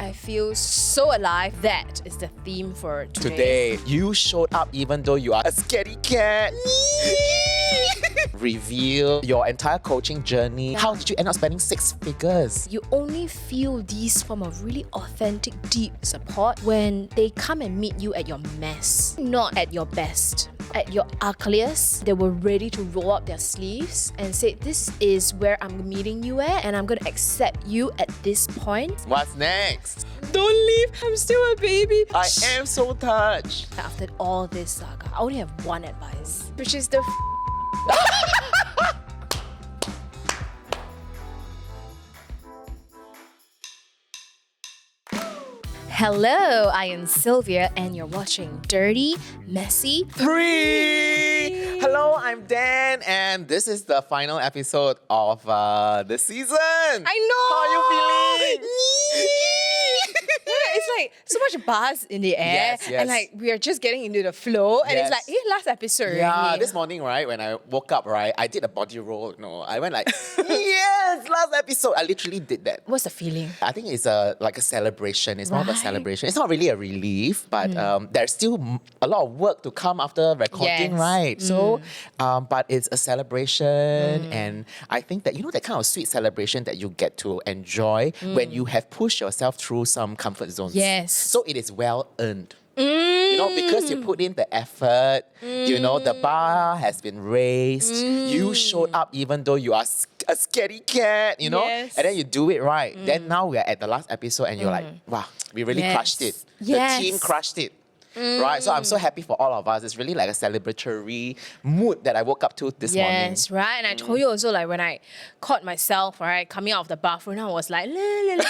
I feel so alive. That is the theme for Today, you showed up even though you are a scaredy cat. Reveal your entire coaching journey. How did you end up spending 6 figures? You only feel these form of really authentic, deep support when they come and meet you at your mess, not at your best. At your ugliest, they were ready to roll up their sleeves and say, this is where I'm meeting you at, and I'm going to accept you at this point. What's next? Don't leave, I'm still a baby. I am so touched. After all this saga, I only have one advice, which is the Hello, I am Sylvia and you're watching Dirty, Messy, 3! Hello, I'm Dan and this is the final episode of the season. I know! How are you feeling? It's like so much buzz in the air, Yes. and like we are just getting into the flow, and it's Yes. like, last episode. Yeah, already. this morning, right, when I woke up, right, I did a body roll. No, I went like, yes, last episode. I literally did that. What's the feeling? I think it's like a celebration. It's more of a Right. celebration. It's not really a relief, but there's still a lot of work to come after recording, Yes. right? So, but it's a celebration, and I think that, you know, that kind of sweet celebration that you get to enjoy when you have pushed yourself through some comfort zones. Yes. So it is well earned. You know, because you put in the effort, you know, the bar has been raised, you showed up even though you are a scaredy cat, you know, Yes. and then you do it right. Then now we are at the last episode and you're like, wow, we really Yes. crushed it. Yes. The team crushed it. Right? So I'm so happy for all of us. It's really like a celebratory mood that I woke up to this morning. Yes, right. And I told you also, like, when I caught myself, right, coming out of the bathroom, I was like, la, la, la.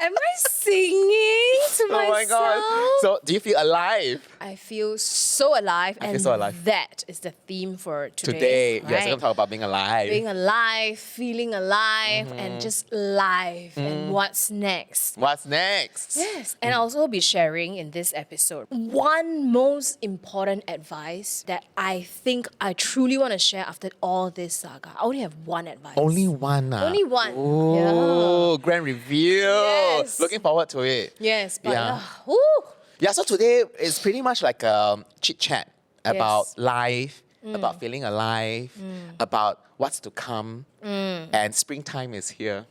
Am I singing to Oh my myself? God. So do you feel alive? I feel so alive, I feel and so alive. that is the theme for today. Today, yes, we're right? going to talk about being alive. Being alive, feeling alive, and just live. And what's next? What's next? Yes, and I'll also be sharing in this episode one most important advice that I think I truly want to share after all this saga. I only have one advice. Only one. Only one. Oh, grand reveal. Yes. Looking forward to it. Yes, but Yeah. woo, Yeah, so today is pretty much like a chit chat about Yes. life, about feeling alive, about what's to come. And springtime is here,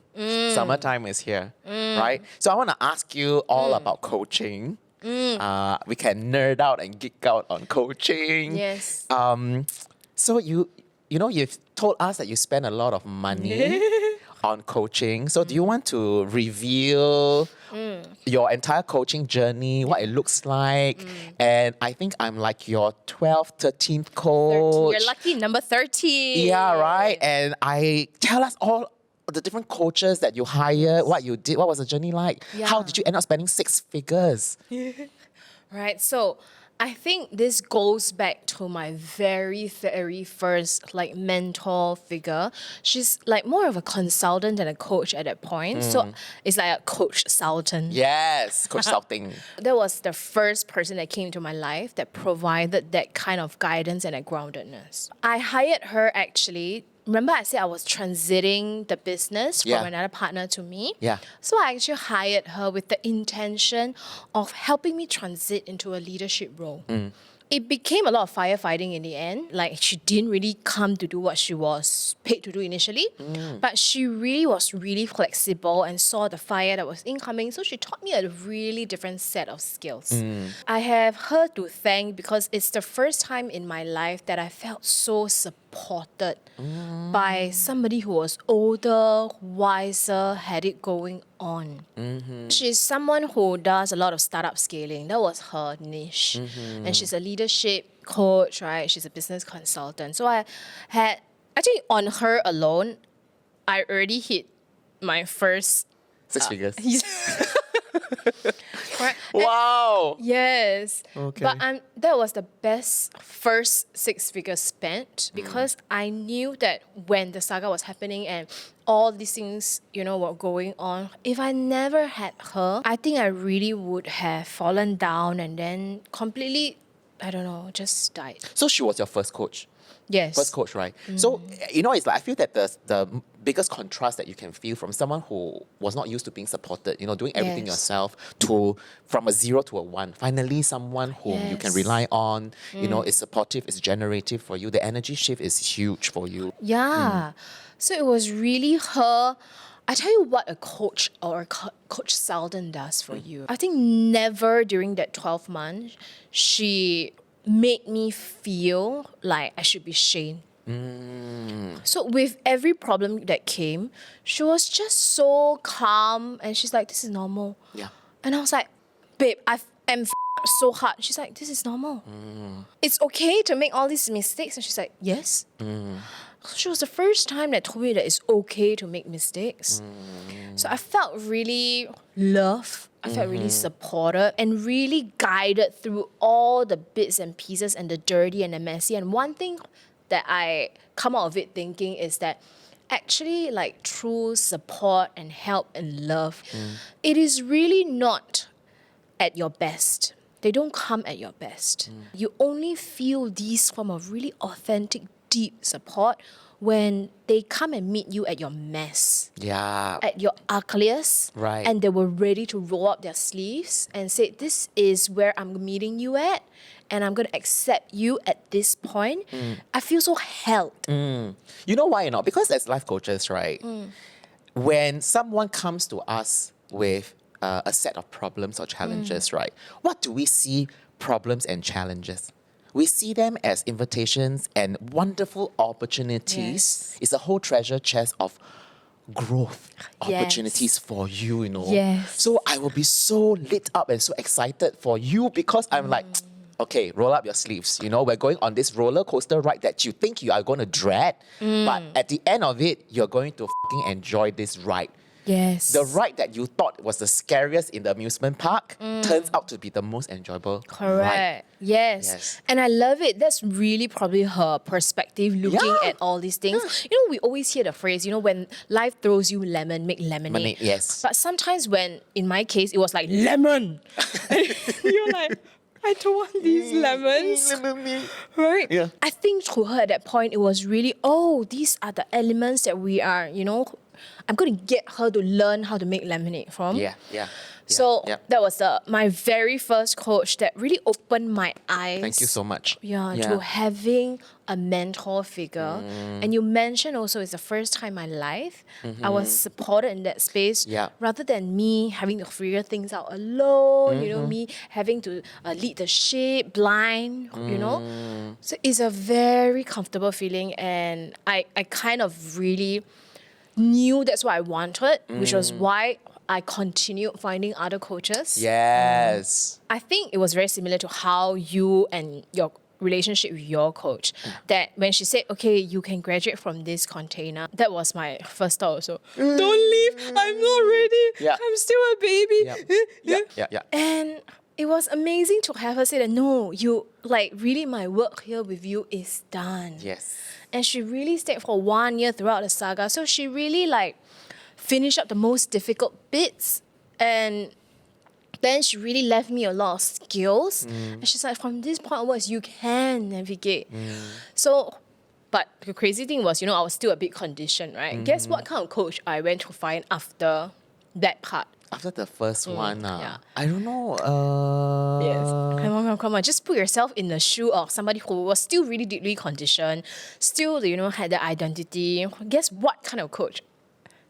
summertime is here, right? So I want to ask you all about coaching. We can nerd out and geek out on coaching. yes. So you've told us that you spend a lot of money on coaching. So do you want to reveal your entire coaching journey, what it looks like? And I think I'm like your 12th, 13th coach. You're lucky, number 30. Yeah, right. And tell us all the different coaches that you hired, what you did, what was the journey like? Yeah. How did you end up spending 6 figures? Right, so I think this goes back to my very, very first like mentor figure. She's like more of a consultant than a coach at that point. So it's like a Coachsultant. Yes, Coachsultant. That was the first person that came into my life that provided that kind of guidance and a groundedness. I hired her actually. Remember I said I was transiting the business from Yeah. another partner to me? Yeah. So I actually hired her with the intention of helping me transit into a leadership role. It became a lot of firefighting in the end. Like, she didn't really come to do what she was paid to do initially, but she really was really flexible and saw the fire that was incoming. So she taught me a really different set of skills. I have her to thank because it's the first time in my life that I felt so supported by somebody who was older, wiser, had it going on. She's someone who does a lot of startup scaling. That was her niche. And she's a leadership coach, right? She's a business consultant. So I had, actually on her alone, I already hit my first 6 figures. Right? Wow. Yes. Okay. But that was the best first 6 figures spent because I knew that when the saga was happening and all these things, were going on, if I never had her, I think I really would have fallen down and then completely, I don't know, just died. So she was your first coach. Yes. First coach, right? So, it's like I feel that the biggest contrast that you can feel from someone who was not used to being supported, doing everything Yes. yourself, to from a 0 to a 1. Finally, someone whom you can Yes. rely on, is supportive, is generative for you. The energy shift is huge for you. Yeah. So it was really her. I tell you what a coach or a Coachsultant does for you. I think never during that 12 months, she made me feel like I should be shamed. So with every problem that came, she was just so calm and she's like, this is normal. Yeah. And I was like, babe, I'm so hard. She's like, this is normal. It's okay to make all these mistakes. And she's like, yes. She was the first time that told me that it's okay to make mistakes. So I felt really loved. I felt really supported and really guided through all the bits and pieces and the dirty and the messy. And one thing that I come out of it thinking is that actually, like, true support and help and love, it is really not at your best. They don't come at your best. You only feel these form of really authentic, deep support when they come and meet you at your mess, Yeah. at your ugliest, Right. and they were ready to roll up their sleeves and say, this is where I'm meeting you at, and I'm going to accept you at this point. I feel so held. You know why or not? Because as life coaches, right, when someone comes to us with a set of problems or challenges, right, what do we see problems and challenges? We see them as invitations and wonderful opportunities. Yes. It's a whole treasure chest of growth Yes. opportunities for you, Yes. So I will be so lit up and so excited for you because I'm like, okay, roll up your sleeves. We're going on this roller coaster ride that you think you are going to dread, but at the end of it, you're going to fucking enjoy this ride. Yes. The ride that you thought was the scariest in the amusement park turns out to be the most enjoyable Correct. ride. Yes. Yes. And I love it. That's really probably her perspective looking Yeah. at all these things. We always hear the phrase, when life throws you lemon, make lemonade. Lemonade, yes. But sometimes when, in my case, it was like, lemon. You're like, I don't want these lemons. Right? Yeah. I think to her at that point, it was really, these are the elements that we are, I'm going to get her to learn how to make lemonade from. Yeah. So yeah. that was my very first coach that really opened my eyes. Thank you so much. To having a mentor figure. And you mentioned also it's the first time in my life I was supported in that space Yeah. rather than me having to figure things out alone, me having to lead the ship blind, So it's a very comfortable feeling and I kind of really knew that's what I wanted, which was why I continued finding other coaches. Yes. I think it was very similar to how you and your relationship with your coach, that when she said, okay, you can graduate from this container, that was my first thought also. Don't leave, I'm not ready, Yeah. I'm still a baby. Yeah. And it was amazing to have her say that, no, really my work here with you is done. Yes. And she really stayed for 1 year throughout the saga. So she really finished up the most difficult bits. And then she really left me a lot of skills. And she's like, from this point onwards, you can navigate. So, but the crazy thing was, I was still a bit conditioned, right? Guess what kind of coach I went to find after that part? After the first one, yeah. I don't know. Yes. Come on. Just put yourself in the shoe of somebody who was still really deeply conditioned, still, had the identity. Guess what kind of coach?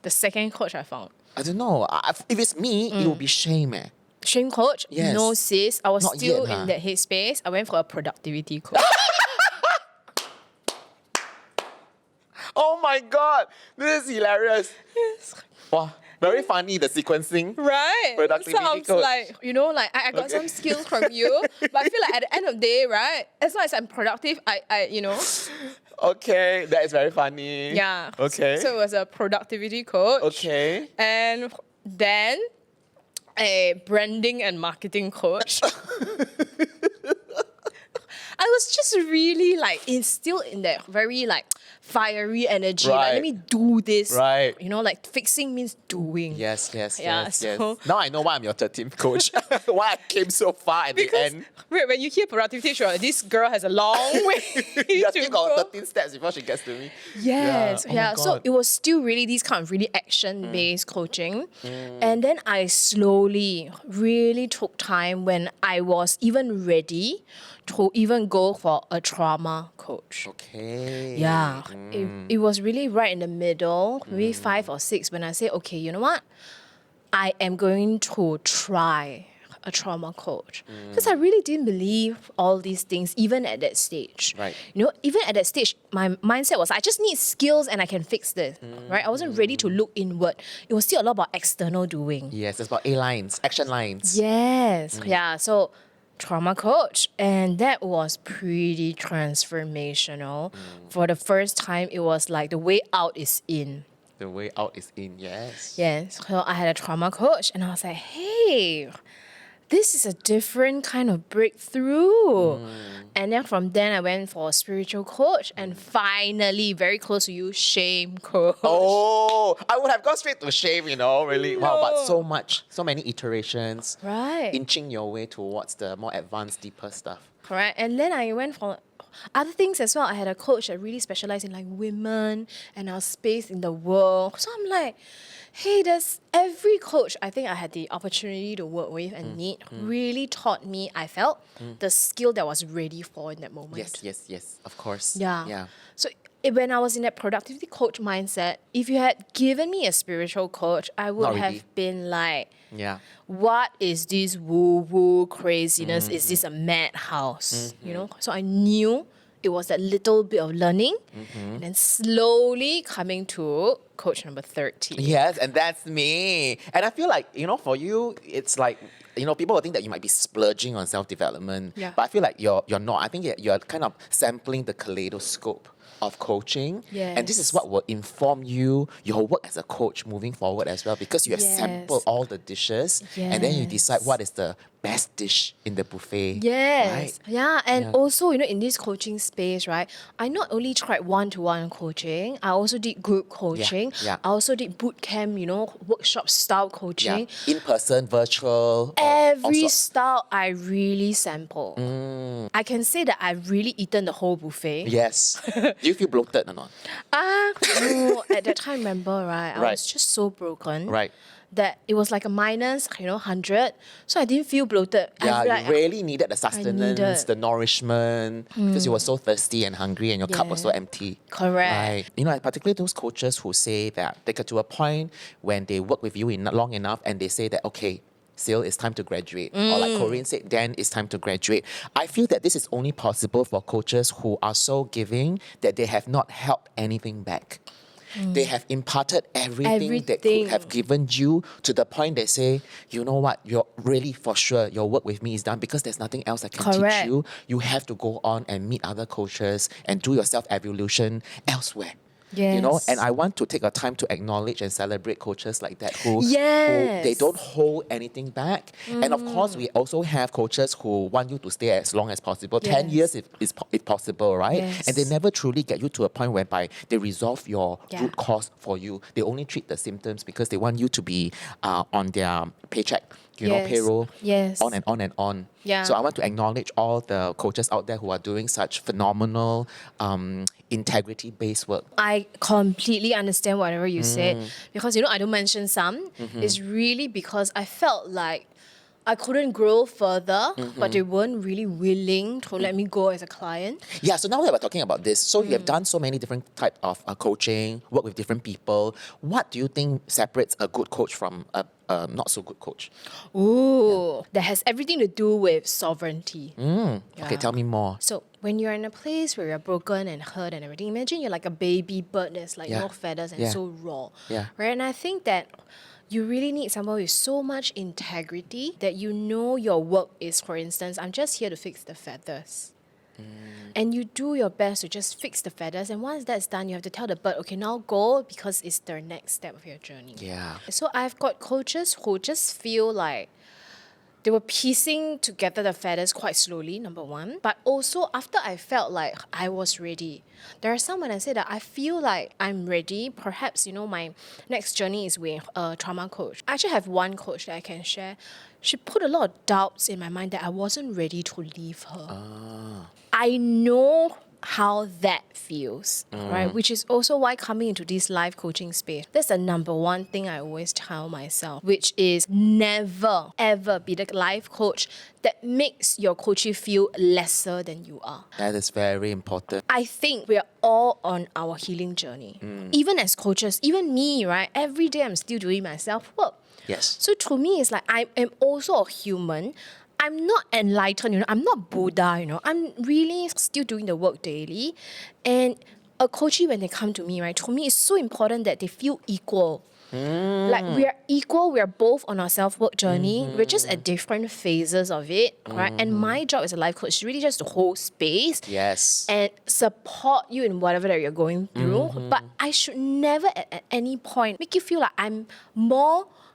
The second coach I found. I don't know. If it's me, it will be shame. Shame coach? Yes. No, sis. I was Not still yet, in that headspace. I went for a productivity coach. Oh my God. This is hilarious. Yes. Wow. Very funny, the sequencing. Right. Productivity Sounds coach. like, I got some skills from you, but I feel like at the end of the day, right, as long as I'm productive, Okay, that is very funny. Yeah. Okay. So it was a productivity coach. Okay. And then a branding and marketing coach. I was just really like still in that very like fiery energy. Like, Right. let me do this. Right. You know, like fixing means doing. Yes, yes, Yeah, yes, so- yes. Now I know why I'm your third team coach. Why I came so far at the Because end. wait, when you hear productivity, sure, this girl has a long way You to still go. got 13 steps before she gets to me. Yes, Yeah. Oh my So God. it was still really these kind of really action-based coaching. And then I slowly really took time when I was even ready to even go for a trauma coach. Okay. Yeah, it was really right in the middle, maybe 5 or 6, when I said, okay, you know what? I am going to try a trauma coach. Because I really didn't believe all these things, even at that stage. Right. You know, even at that stage, my mindset was, I just need skills and I can fix this, right? I wasn't ready to look inward. It was still a lot about external doing. Yes, it's about A lines, action lines. Yes. Yeah. So trauma coach. And that was pretty transformational. For the first time, it was like the way out is in. The way out is in, yes. Yes. So I had a trauma coach and I was like, hey, this is a different kind of breakthrough. And then from then I went for a spiritual coach and finally, very close to you, shame coach. Oh, I would have gone straight to shame, really. Wow, but so many iterations. Right. Inching your way towards the more advanced, deeper stuff. Correct. And then I went for other things as well. I had a coach that really specialized in like women and our space in the world. So I'm like, hey, there's every coach I think I had the opportunity to work with and meet really taught me, I felt, the skill that I was ready for in that moment. Yes, of course. Yeah. Yeah. So when I was in that productivity coach mindset, if you had given me a spiritual coach, I would Not have really. been like, Yeah. what is this woo-woo craziness? Is this a madhouse? You know? So I knew it was that little bit of learning and then slowly coming to coach number 30. Yes, and that's me. And I feel like, for you, it's like, people will think that you might be splurging on self-development. Yeah. But I feel like you're not. I think you're kind of sampling the kaleidoscope of coaching. And this is Yes. what will inform you, your work as a coach moving forward as well, because you have Yes. sampled all the dishes and then you decide Yes. what is the best dish in the buffet. Yes. Right? Yeah. And Yeah. also, in this coaching space, right, I not only tried one-to-one coaching, I also did group coaching. yeah. I also did boot camp, workshop style Yeah. coaching. In person, virtual. Every also- style I really sample. I can say that I've really eaten the whole buffet. Yes. Do you feel bloated or not? No, at that time, remember, right? I Right. was just so broken. Right. That it was like a minus, 100. So I didn't feel bloated. I Yeah, feel you really needed the sustenance, needed- the nourishment, because you were so thirsty and hungry and your cup was so Yeah. empty. Correct. Right. Particularly those coaches who say that they get to a point when they work with you long enough and they say that, okay, Sil, it's time to graduate. Or like Corinne said, Dan, it's time to graduate. I feel that this is only possible for coaches who are so giving that they have not held anything back. They have imparted everything that could have given you to the point they say, you know what, you're really for sure your work with me is done because there's nothing else I can Correct. teach you. You have to go on and meet other coaches and do your self-evolution elsewhere. Yes. And I want to take a time to acknowledge and celebrate coaches like that who Yes. they don't hold anything back. And of course, we also have coaches who want you to stay as long as possible, 10 Yes. years if possible, right? Yes. And they never truly get you to a point whereby they resolve your Yeah. root cause for you. They only treat the symptoms because they want you to be on their paycheck, Yes. payroll, Yes. on and on and on. Yeah. So I want to acknowledge all the coaches out there who are doing such phenomenal integrity-based work. I completely understand whatever you said because I don't mention some. It's really because I felt like I couldn't grow further, but they weren't really willing to let me go as a client. Yeah, so now that we're talking about this, so you have done so many different types of coaching, work with different people. What do you think separates a good coach from a not so good coach? Ooh, that has everything to do with sovereignty. Okay, tell me more. So when you're in a place where you're broken and hurt and everything, imagine you're like a baby bird that's like Yeah. no feathers and Yeah. so raw. Yeah. Right? And I think that you really need someone with so much integrity that your work is, for instance, I'm just here to fix the feathers. And you do your best to just fix the feathers. And once that's done, you have to tell the bird, okay, now go because it's the next step of your journey. Yeah. So I've got coaches who just feel like They were piecing together the feathers quite slowly, number one. But also, after I felt like I was ready, there are some when I say that I feel like I'm ready. Perhaps, my next journey is with a trauma coach. I actually have one coach that I can share. She put a lot of doubts in my mind that I wasn't ready to leave her. I know how that feels, right? Which is also why coming into this life coaching space, that's the number one thing I always tell myself, which is never, ever be the life coach that makes your coachee feel lesser than you are. That is very important. I think we are all on our healing journey. Even as coaches, even me, right? Every day I'm still doing my self-work. Yes. So to me, it's like I am also a human. I'm not enlightened, I'm not Buddha, I'm really still doing the work daily. And a coachee, when they come to me, right, to me, it's so important that they feel equal. Like we are equal, we are both on our self-work journey. We're just at different phases of it, right? And my job as a life coach is really just to hold space Yes. and support you in whatever that you're going through. But I should never at any point make you feel like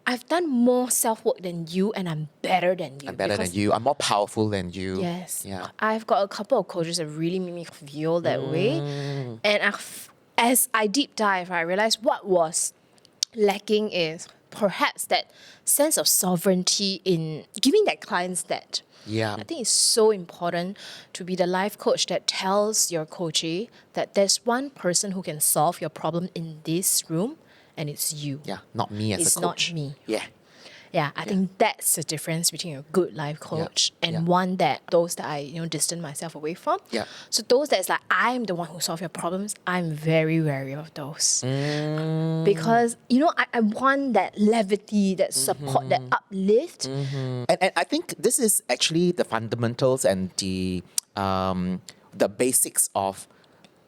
I've done more self-work than you and I'm better than you. I'm better than you. I'm more powerful than you. Yes. Yeah. I've got a couple of coaches that really make me feel that way. And as I deep dive, I realized what was lacking is perhaps that sense of sovereignty in giving their clients that. Yeah. I think it's so important to be the life coach that tells your coachee that there's one person who can solve your problem in this room, and it's you. Yeah. Not me as It's a coach. not me. Yeah. Yeah, I think that's the difference between a good life coach and Yeah. one that those that I distance myself away from. Yeah. So those that's like I'm the one who solve your problems, I'm very wary of those. Because I want that levity, that support, that uplift. And I think this is actually the fundamentals and the basics of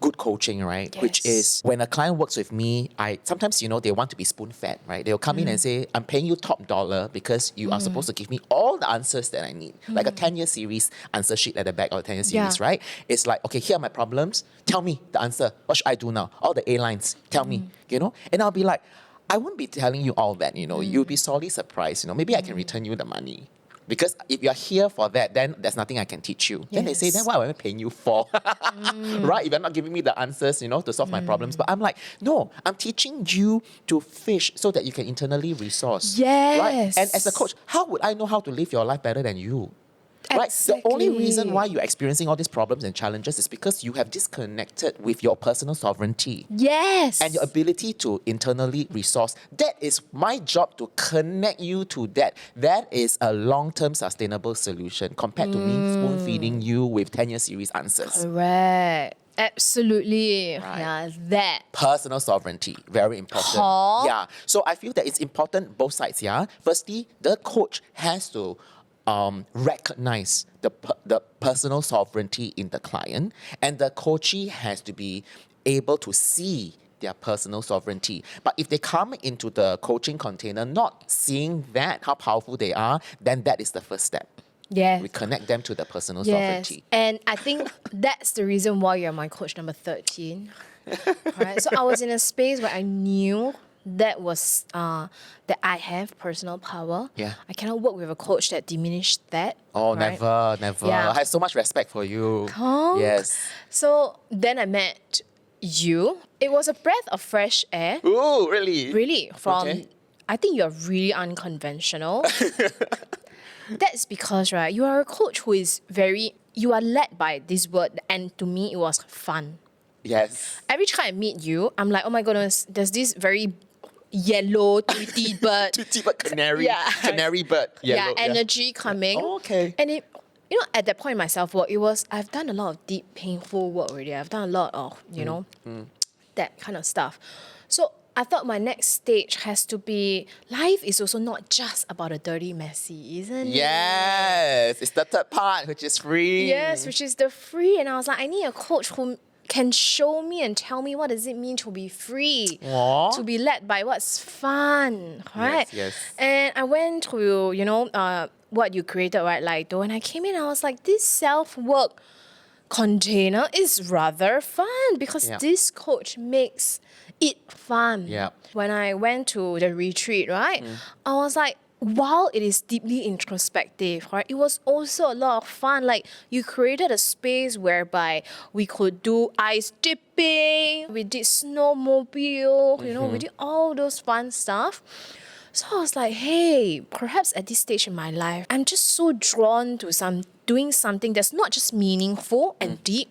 good coaching, right? Which Yes. is when a client works with me, sometimes they want to be spoon-fed, right? They'll come in and say, I'm paying you top dollar because you are supposed to give me all the answers that I need. Like a 10-year series answer sheet at the back of a 10-year series, Yeah. right? It's like, okay, here are my problems. Tell me the answer. What should I do now? All the A lines. Tell me, And I'll be like, I won't be telling you all that, You'll be sorely surprised, Maybe I can return you the money. Because if you're here for that, then there's nothing I can teach you. Then they say, then what am I paying you for? Right? If you're not giving me the answers, to solve my problems. But I'm like, no, I'm teaching you to fish so that you can internally resource. Yes. Right? And as a coach, how would I know how to live your life better than you? Right? The only Exactly. reason why you're experiencing all these problems and challenges is because you have disconnected with your personal sovereignty. Yes. And your ability to internally resource. That is my job, to connect you to that. That is a long-term sustainable solution compared to me spoon-feeding you with 10-year series answers. Correct. Absolutely. Right. Yeah, that. Personal sovereignty, very important. Huh? Yeah. So I feel that it's important both sides, yeah. Firstly, the coach has to recognize the personal sovereignty in the client, and the coachee has to be able to see their personal sovereignty. But if they come into the coaching container not seeing that, how powerful they are, then that is the first step. Yes. We connect them to the personal Yes. sovereignty. And I think that's the reason why you're my coach number 13. Right? So I was in a space where I knew that was that I have personal power. Yeah. I cannot work with a coach that diminished that. Oh, right? never. Yeah. I have so much respect for you. Conk. Yes. So then I met you. It was a breath of fresh air. Ooh, really? Really, from Okay. I think you're really unconventional. That's because, right, you are a coach who is you are led by this word, and to me, it was fun. Yes. Every time I meet you, I'm like, oh my goodness, there's this very yellow, tweety bird. Tweety bird, canary. Yeah. Canary bird. Yellow, energy coming. Oh, okay. And it, at that point in my self-work, I've done a lot of deep, painful work already. I've done a lot of, that kind of stuff. So I thought my next stage has to be, life is also not just about a dirty, messy, isn't it? Yes. It's the third part, which is free. Yes, which is the free. And I was like, I need a coach who can show me and tell me what does it mean to be free, Aw. to be led by what's fun, right? Yes. And I went to, what you created, right? Like, when I came in, I was like, this self-work container is rather fun because Yeah. this coach makes it fun. Yeah. When I went to the retreat, right? I was like, while it is deeply introspective, right, it was also a lot of fun. Like, you created a space whereby we could do ice dipping, we did snowmobile, we did all those fun stuff. So I was like, hey, perhaps at this stage in my life, I'm just so drawn to doing something that's not just meaningful and deep,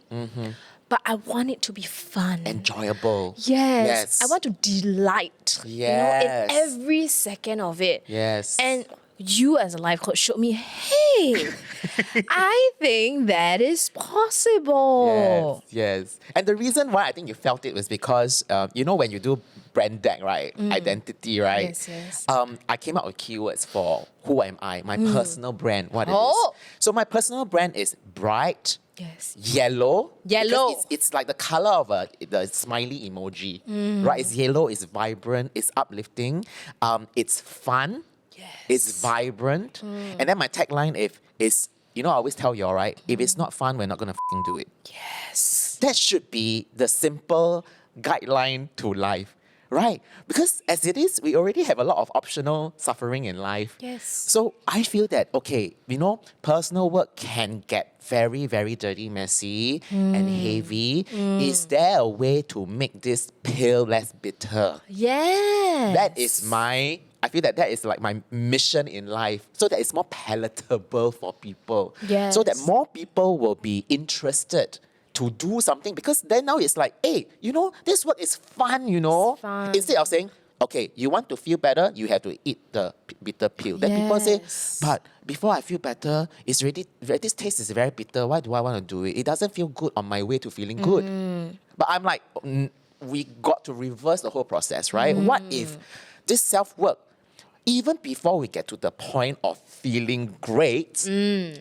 but I want it to be fun. Enjoyable. Yes. I want to delight, Yes. in every second of it. Yes. And you as a life coach showed me, hey, I think that is possible. Yes. And the reason why I think you felt it was because, when you do brand deck, right? Identity, right? Yes. I came up with keywords for who am I, my personal brand, what it Oh. is. So my personal brand is bright, Yes. yellow. Yellow. Because it's like the color of the smiley emoji, right? It's yellow, it's vibrant, it's uplifting, it's fun, it's vibrant. And then my tagline is, I always tell you all, right? If it's not fun, we're not going to do it. Yes. That should be the simple guideline to life, right? Because as it is, we already have a lot of optional suffering in life. Yes. So I feel that, personal work can get very, very dirty, messy, and heavy. Is there a way to make this pill less bitter? Yes. I feel that is like my mission in life, so that it's more palatable for people. Yes. So that more people will be interested to do something, because then now it's like, hey, this work is fun, It's fun. Instead of saying, okay, you want to feel better, you have to eat the bitter pill. Then people say, Yes. but before I feel better, this taste is very bitter. Why do I want to do it? It doesn't feel good on my way to feeling good. But I'm like, we got to reverse the whole process, right? What if this self-work, even before we get to the point of feeling great,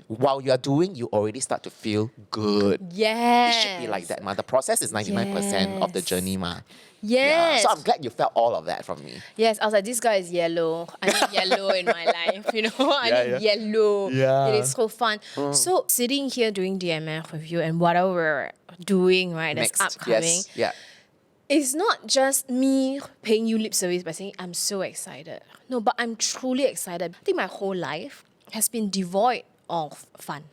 while you're doing, you already start to feel good. Yes. It should be like that, ma. The process is 99% of the journey, ma. Yes. So I'm glad you felt all of that from me. Yes, I was like, this guy is yellow. I need yellow in my life, I need yellow. Yeah. It is so fun. So sitting here doing DMF with you and whatever we're doing, right, that's Next, upcoming, yes, yeah. it's not just me paying you lip service by saying, I'm so excited. No, but I'm truly excited. I think my whole life has been devoid of fun.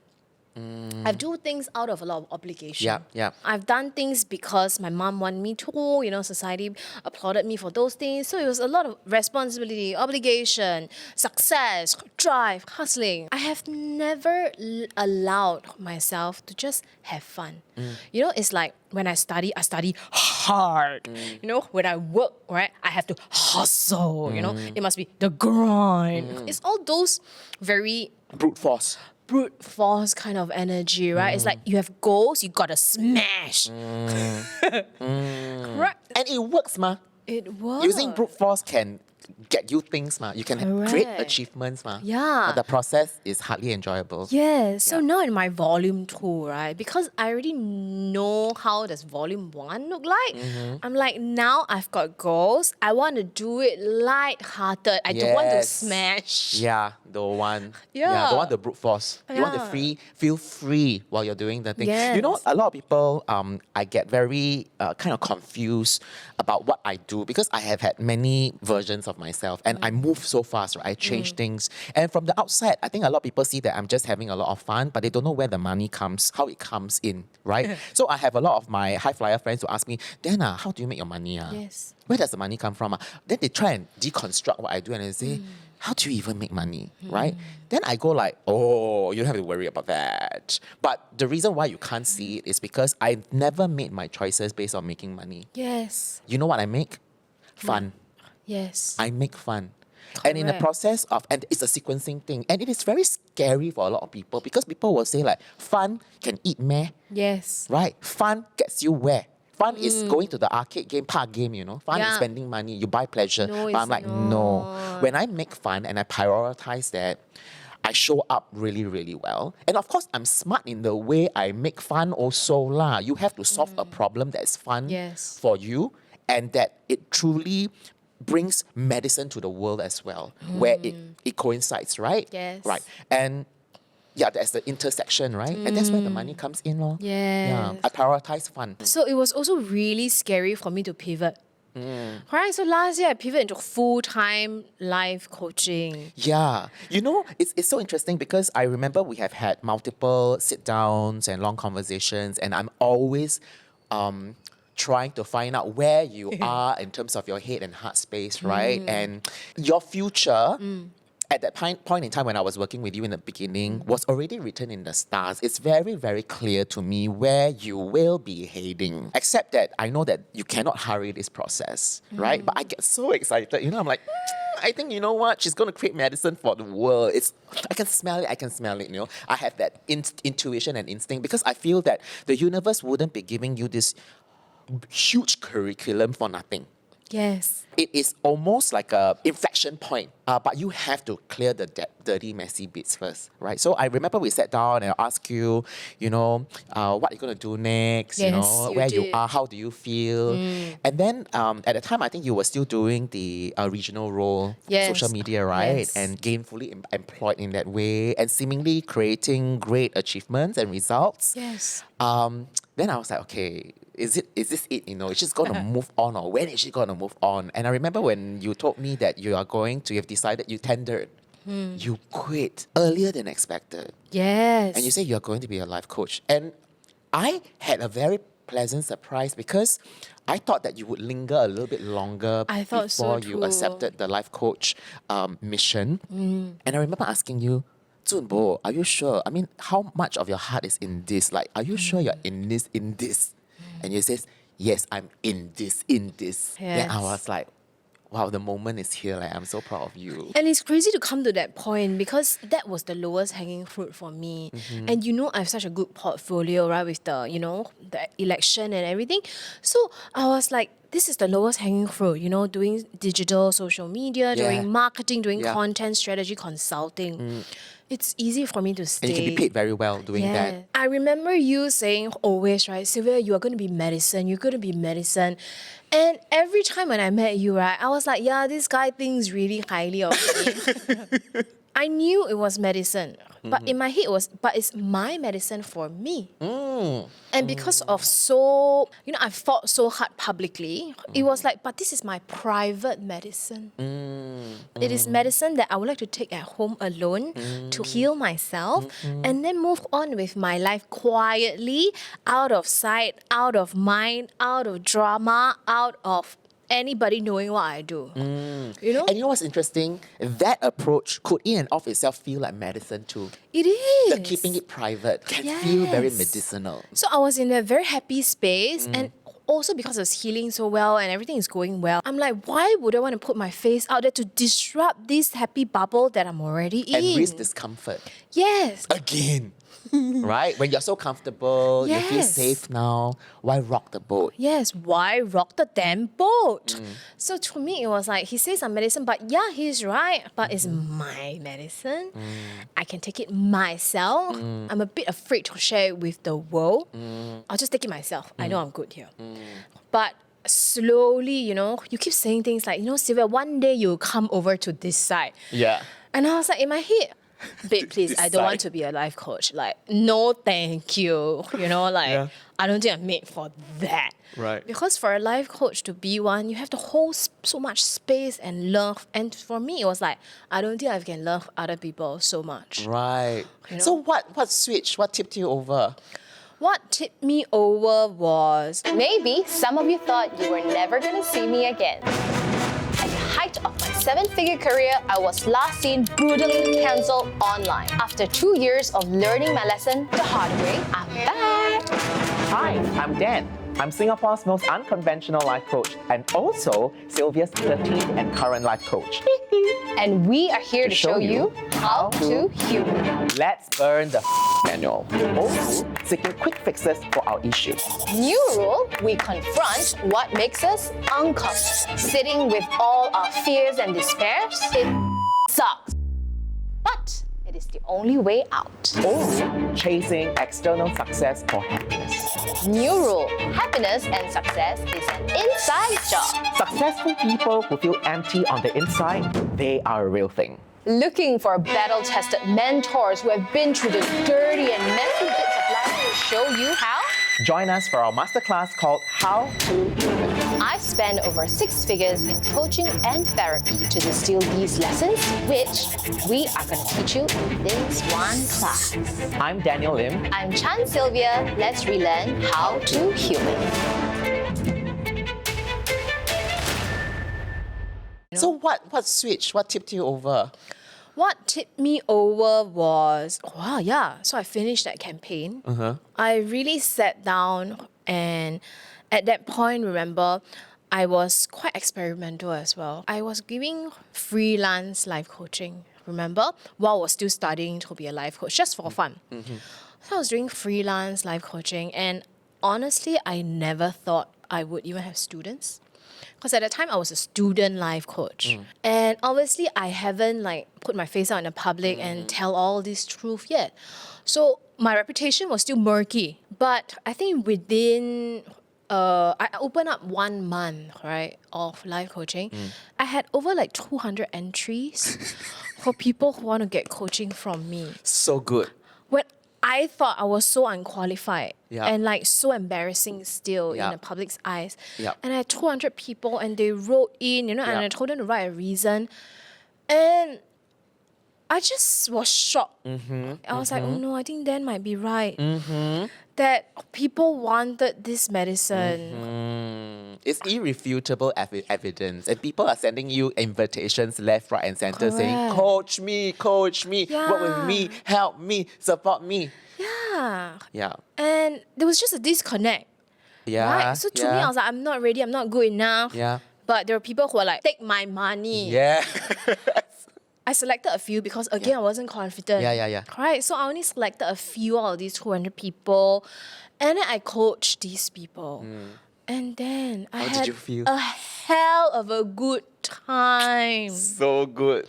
I do things out of a lot of obligation. Yeah. I've done things because my mom wanted me to, society applauded me for those things. So it was a lot of responsibility, obligation, success, drive, hustling. I have never allowed myself to just have fun. It's like when I study hard. When I work, right, I have to hustle. It must be the grind. It's all those very Brute force. brute force kind of energy, right? It's like you have goals, you gotta smash. Right? And it works, ma. It works. Using brute force can get you things, ma. You can have great Correct. achievements, ma. Yeah. But the process is hardly enjoyable. Yeah, so now in my volume 2, right, because I already know how does volume 1 look like, I'm like, now I've got goals. I want to do it light-hearted. I don't want to Yes. smash. Yeah, the one. Yeah. The one, the brute force. You want to Yeah. feel free while you're doing the thing. Yes. A lot of people, I get very kind of confused about what I do, because I have had many versions of myself and I move so fast, right? I change things. And from the outside, I think a lot of people see that I'm just having a lot of fun, but they don't know where the money comes, how it comes in, right? So I have a lot of my high flyer friends who ask me, Dana, how do you make your money? Yes. Where does the money come from? Then they try and deconstruct what I do and they say, how do you even make money, right? Then I go like, oh, you don't have to worry about that. But the reason why you can't see it is because I've never made my choices based on making money. Yes. You know what I make? Fun. Yes. I make fun. And in the Correct. process of, and it's a sequencing thing, and it is very scary for a lot of people, because people will say like, fun can eat meh, Yes. right? Fun gets you where? Fun is going to the arcade game, park game, Fun is Yeah. spending money, you buy pleasure. No, but I'm it's like, no. When I make fun and I prioritize that, I show up really, really well. And of course, I'm smart in the way I make fun also lah. You have to solve a problem that's fun Yes. for you, and that it truly brings medicine to the world as well, where it coincides, right? Yes. Right. And yeah, that's the intersection, right? And that's where the money comes in, lor. Yeah. Yes. I prioritize fun. So it was also really scary for me to pivot. Right, so last year I pivoted into full-time life coaching. Yeah. You know, it's so interesting because I remember we have had multiple sit-downs and long conversations, and I'm always trying to find out where you are in terms of your head and heart space, right? And your future at that point in time when I was working with you in the beginning was already written in the stars. It's very, very clear to me where you will be heading. Except that I know that you cannot hurry this process, right? But I get so excited. You know, I'm like, I think, you know what? She's going to create medicine for the world. I can smell it, you know. I have that intuition and instinct because I feel that the universe wouldn't be giving you this huge curriculum for nothing. Yes. It is almost like a inflection point, but you have to clear the dirty, messy bits first, right? So I remember we sat down and I asked you, you know, what are you going to do next? Yes, you know, you where you did. are, how do you feel? And then at the time, I think you were still doing the regional role, Yes. social media, right? Yes. And gainfully employed in that way and seemingly creating great achievements and results. Yes. Then I was like, okay, is this it? You know, is she going to move on, or when is she going to move on? And I remember when you told me that you have decided, you tendered, you quit earlier than expected, Yes. and you say you're going to be a life coach. And I had a very pleasant surprise because I thought that you would linger a little bit longer I thought so before you too. accepted the life coach mission. And I remember asking you, Zunbo, are you sure? I mean, how much of your heart is in this? Like, are you sure you're in this? And you says, yes, I'm in this. Then I Yes. was like, wow, the moment is here. Like, I'm so proud of you. And it's crazy to come to that point because that was the lowest hanging fruit for me. And you know, I have such a good portfolio, right, with the, you know, the election and everything. So I was like, this is the lowest hanging fruit, you know, doing digital, social media, Yeah. doing marketing, doing Yeah. content strategy, consulting. It's easy for me to stay. And you can be paid very well doing that. I remember you saying always, right, Sylvia, you are going to be medicine. You're going to be medicine. And every time when I met you, right, I was like, yeah, this guy thinks really highly of me. I knew it was medicine, but in my head it was, but it's my medicine for me. And because of so, you know, I fought so hard publicly, it was like, but this is my private medicine. It is medicine that I would like to take at home alone to heal myself and then move on with my life quietly, out of sight, out of mind, out of drama, out of anybody knowing what I do. You know? And you know what's interesting? That approach could in and of itself feel like medicine too. It is. The keeping it private can feel very Yes. medicinal. So I was in a very happy space and also because I was healing so well and everything is going well, I'm like, why would I want to put my face out there to disrupt this happy bubble that I'm already in? And risk discomfort. Yes. Again. Right? When you're so comfortable, you feel Yes. safe now, why rock the boat? Yes, why rock the damn boat? So to me, it was like, he says I'm medicine, but yeah, he's right. But it's my medicine. I can take it myself. I'm a bit afraid to share it with the world. I'll just take it myself. I know I'm good here. But slowly, you know, you keep saying things like, you know, Sylvia, one day you'll come over to this side. Yeah. And I was like, in my head, babe, please, This I don't want side. to be a life coach. Like, no, thank you. You know, like, Yeah. I don't think I'm made for that. Right. Because for a life coach to be one, you have to hold so much space and love. And for me, it was like, I don't think I can love other people so much. Right. You know? So what switched? What tipped you over? What tipped me over was Maybe some of you thought you were never going to see me again. At the height of my 7-figure career, I was last seen brutally cancelled online. After 2 years of learning my lesson the hard way, I'm back. Hi, I'm Dan. I'm Singapore's most unconventional life coach and also Sylvia's 13th and current life coach. And we are here to show you how to heal. Let's burn the manual. Also, seeking quick fixes for our issues. New rule, we confront what makes us uncomfortable. Sitting with all our fears and despairs, it sucks. But it is the only way out. Also, chasing external success for happiness. New rule, happiness and success is an inside job. Successful people who feel empty on the inside, they are a real thing. Looking for battle-tested mentors who have been through the dirty and messy bits of life to show you how? Join us for our masterclass called How to Human. I've spent over 6 figures in coaching and therapy to distill these lessons, which we are going to teach you in this one class. I'm Daniel Lim. I'm Chan Sylvia. Let's relearn how to human. So what switched? What tipped you over? What tipped me over was, so I finished that campaign. I really sat down, and at that point, remember, I was quite experimental as well. I was giving freelance life coaching, remember, while I was still studying to be a life coach, just for fun. So I was doing freelance life coaching, and honestly, I never thought I would even have students. Because at that time, I was a student life coach. And obviously, I haven't put my face out in the public and tell all this truth yet. So my reputation was still murky. But I think within, I opened up 1 month, right, of life coaching. I had over 200 entries for people who want to get coaching from me. So good. When I thought I was so unqualified Yeah. and so embarrassing still Yeah. in the public's eyes. Yeah. And I had 200 people and they wrote in, and Yeah. I told them to write a reason. And I just was shocked. I was like, oh no, I think Dan might be right. That people wanted this medicine. It's irrefutable evidence, and people are sending you invitations left, right, and center saying, Correct. coach me, work with me, help me, support me. Yeah. Yeah. And there was just a disconnect. Yeah. Right? So to me, I was like, I'm not ready, I'm not good enough. Yeah. But there were people who were like, take my money. Yeah. I selected a few because again, I wasn't confident. Yeah. Right? So I only selected a few out of these 200 people. And then I coached these people. And then I How did had you feel? a hell of a good time. So good.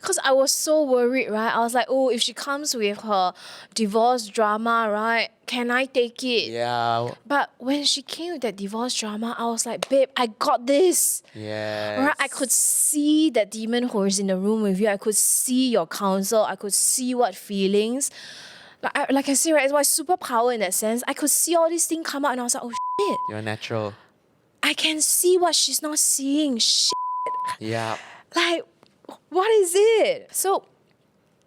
Because I was so worried, right? I was like, oh, if she comes with her divorce drama, right? Can I take it? Yeah. But when she came with that divorce drama, I was like, babe, I got this. Yes. Right? I could see that demon who is in the room with you. I could see your counsel. I could see what feelings. Like I say, right, it's my superpower in that sense. I could see all these things come out and I was like, oh shit. You're natural. I can see what she's not seeing. Shit. Yeah. Like, what is it? So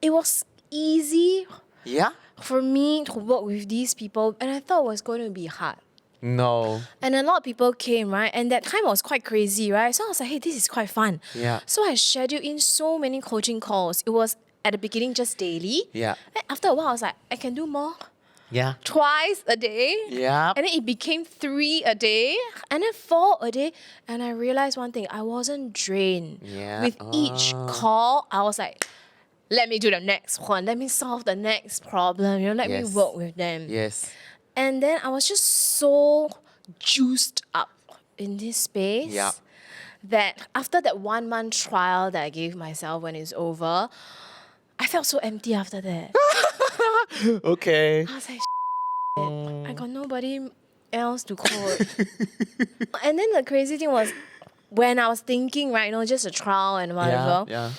it was easy Yeah? for me to work with these people, and I thought it was going to be hard. No. And a lot of people came, right? And that time was quite crazy, right? So I was like, hey, this is quite fun. Yeah. So I scheduled in so many coaching calls. It was at the beginning just daily. Yeah. And after a while, I was like, I can do more. Yeah. Twice a day. Yeah. And then it became 3 a day. And then 4 a day. And I realized one thing, I wasn't drained. Yeah. With each call, I was like, let me do the next one. Let me solve the next problem. Let me Yes. work with them. Yes. And then I was just so juiced up in this space Yeah. that after that 1 month trial that I gave myself when it's over, I felt so empty after that. Okay. I was like, I got nobody else to coach. And then the crazy thing was, when I was thinking, right, just a trial and whatever, Yeah.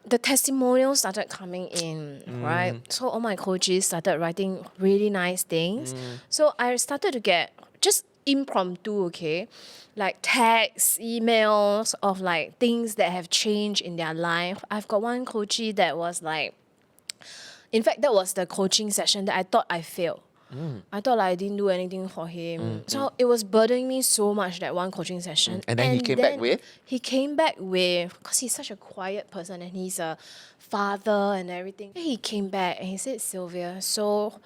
the testimonials started coming in, right? So all my coaches started writing really nice things. So I started to get just impromptu, okay? Like texts, emails of things that have changed in their life. I've got one coachee that was in fact, that was the coaching session that I thought I failed. I thought I didn't do anything for him. So it was burdening me so much, that one coaching session. And then he came back with? He came back with, because he's such a quiet person and he's a father and everything. He came back and he said, Sylvia, so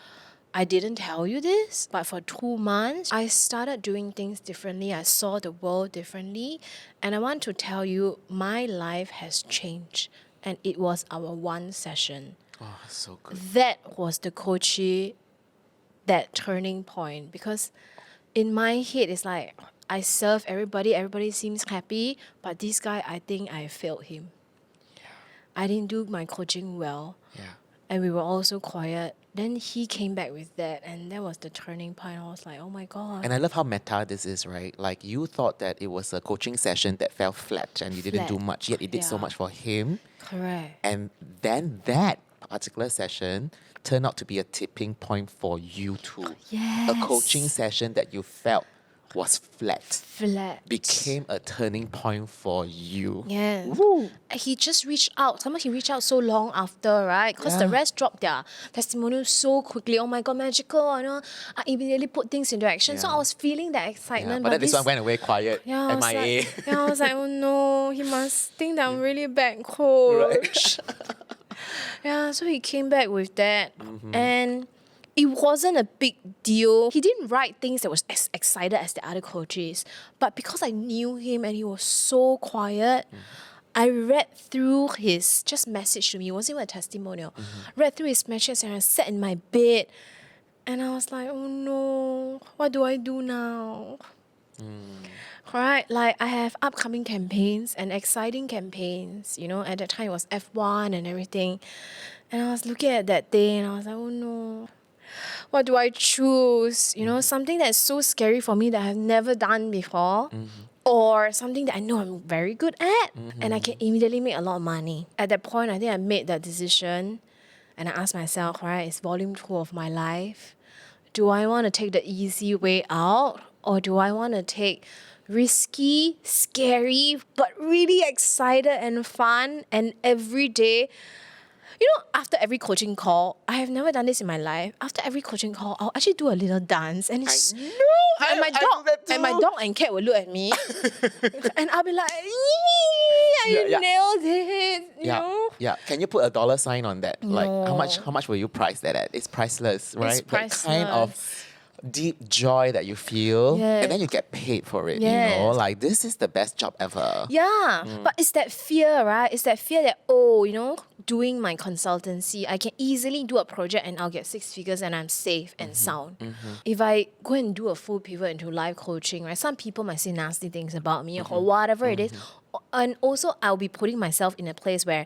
I didn't tell you this, but for 2 months, I started doing things differently. I saw the world differently. And I want to tell you, my life has changed. And it was our one session. Oh, so good. That was the coachee, that turning point. Because in my head, it's like, I serve everybody seems happy, but this guy, I think I failed him. I didn't do my coaching well. Yeah. And we were all so quiet. Then he came back with that, and that was the turning point. I was like, oh my God. And I love how meta this is, right? Like, you thought that it was a coaching session that fell flat and you didn't do Flat. much, yet it did so Yeah. much for him. Correct. And then that particular session turned out to be a tipping point for you too. Yes. A coaching session that you felt was flat. Became a turning point for you. Yeah. Woo. He just reached out. Sometimes he reached out so long after, right? Because the Yeah. rest dropped their testimonials so quickly. Oh my God, magical. I immediately put things into action. So Yeah. I was feeling that Yeah. excitement. But then this one went away quiet. Yeah, I was MIA. like, I was like, oh no, he must think that I'm really bad coach. Yeah, so he came back with that. And it wasn't a big deal. He didn't write things that was as excited as the other coaches. But because I knew him and he was so quiet, I read through his just message to me. It wasn't even a testimonial. Read through his message and I sat in my bed and I was like, oh no, what do I do now? Right, like I have upcoming campaigns and exciting campaigns. At that time it was F1 and everything. And I was looking at that day and I was like, oh no, what do I choose? Something that's so scary for me that I've never done before. Or something that I know I'm very good at and I can immediately make a lot of money. At that point, I think I made that decision and I asked myself, right, it's volume 2 of my life. Do I want to take the easy way out or do I want to take risky, scary, but really excited and fun and every day? After every coaching call, I have never done this in my life. After every coaching call, I'll actually do a little dance, and it's No, and my I do dog that too. and my dog and cat will look at me, and I'll be like, "I Yeah. nailed it!" You know? Yeah. Can you put a dollar sign on that? Like No. how much will you price that at? It's priceless, right? That kind of priceless. deep joy that you feel, Yes. and then you get paid for it. Yes. Like this is the best job ever. Yeah, but it's that fear, right? It's that fear that, doing my consultancy, I can easily do a project and I'll get 6 figures and I'm safe and sound. If I go and do a full pivot into life coaching, right? Some people might say nasty things about me or whatever it is. And also, I'll be putting myself in a place where,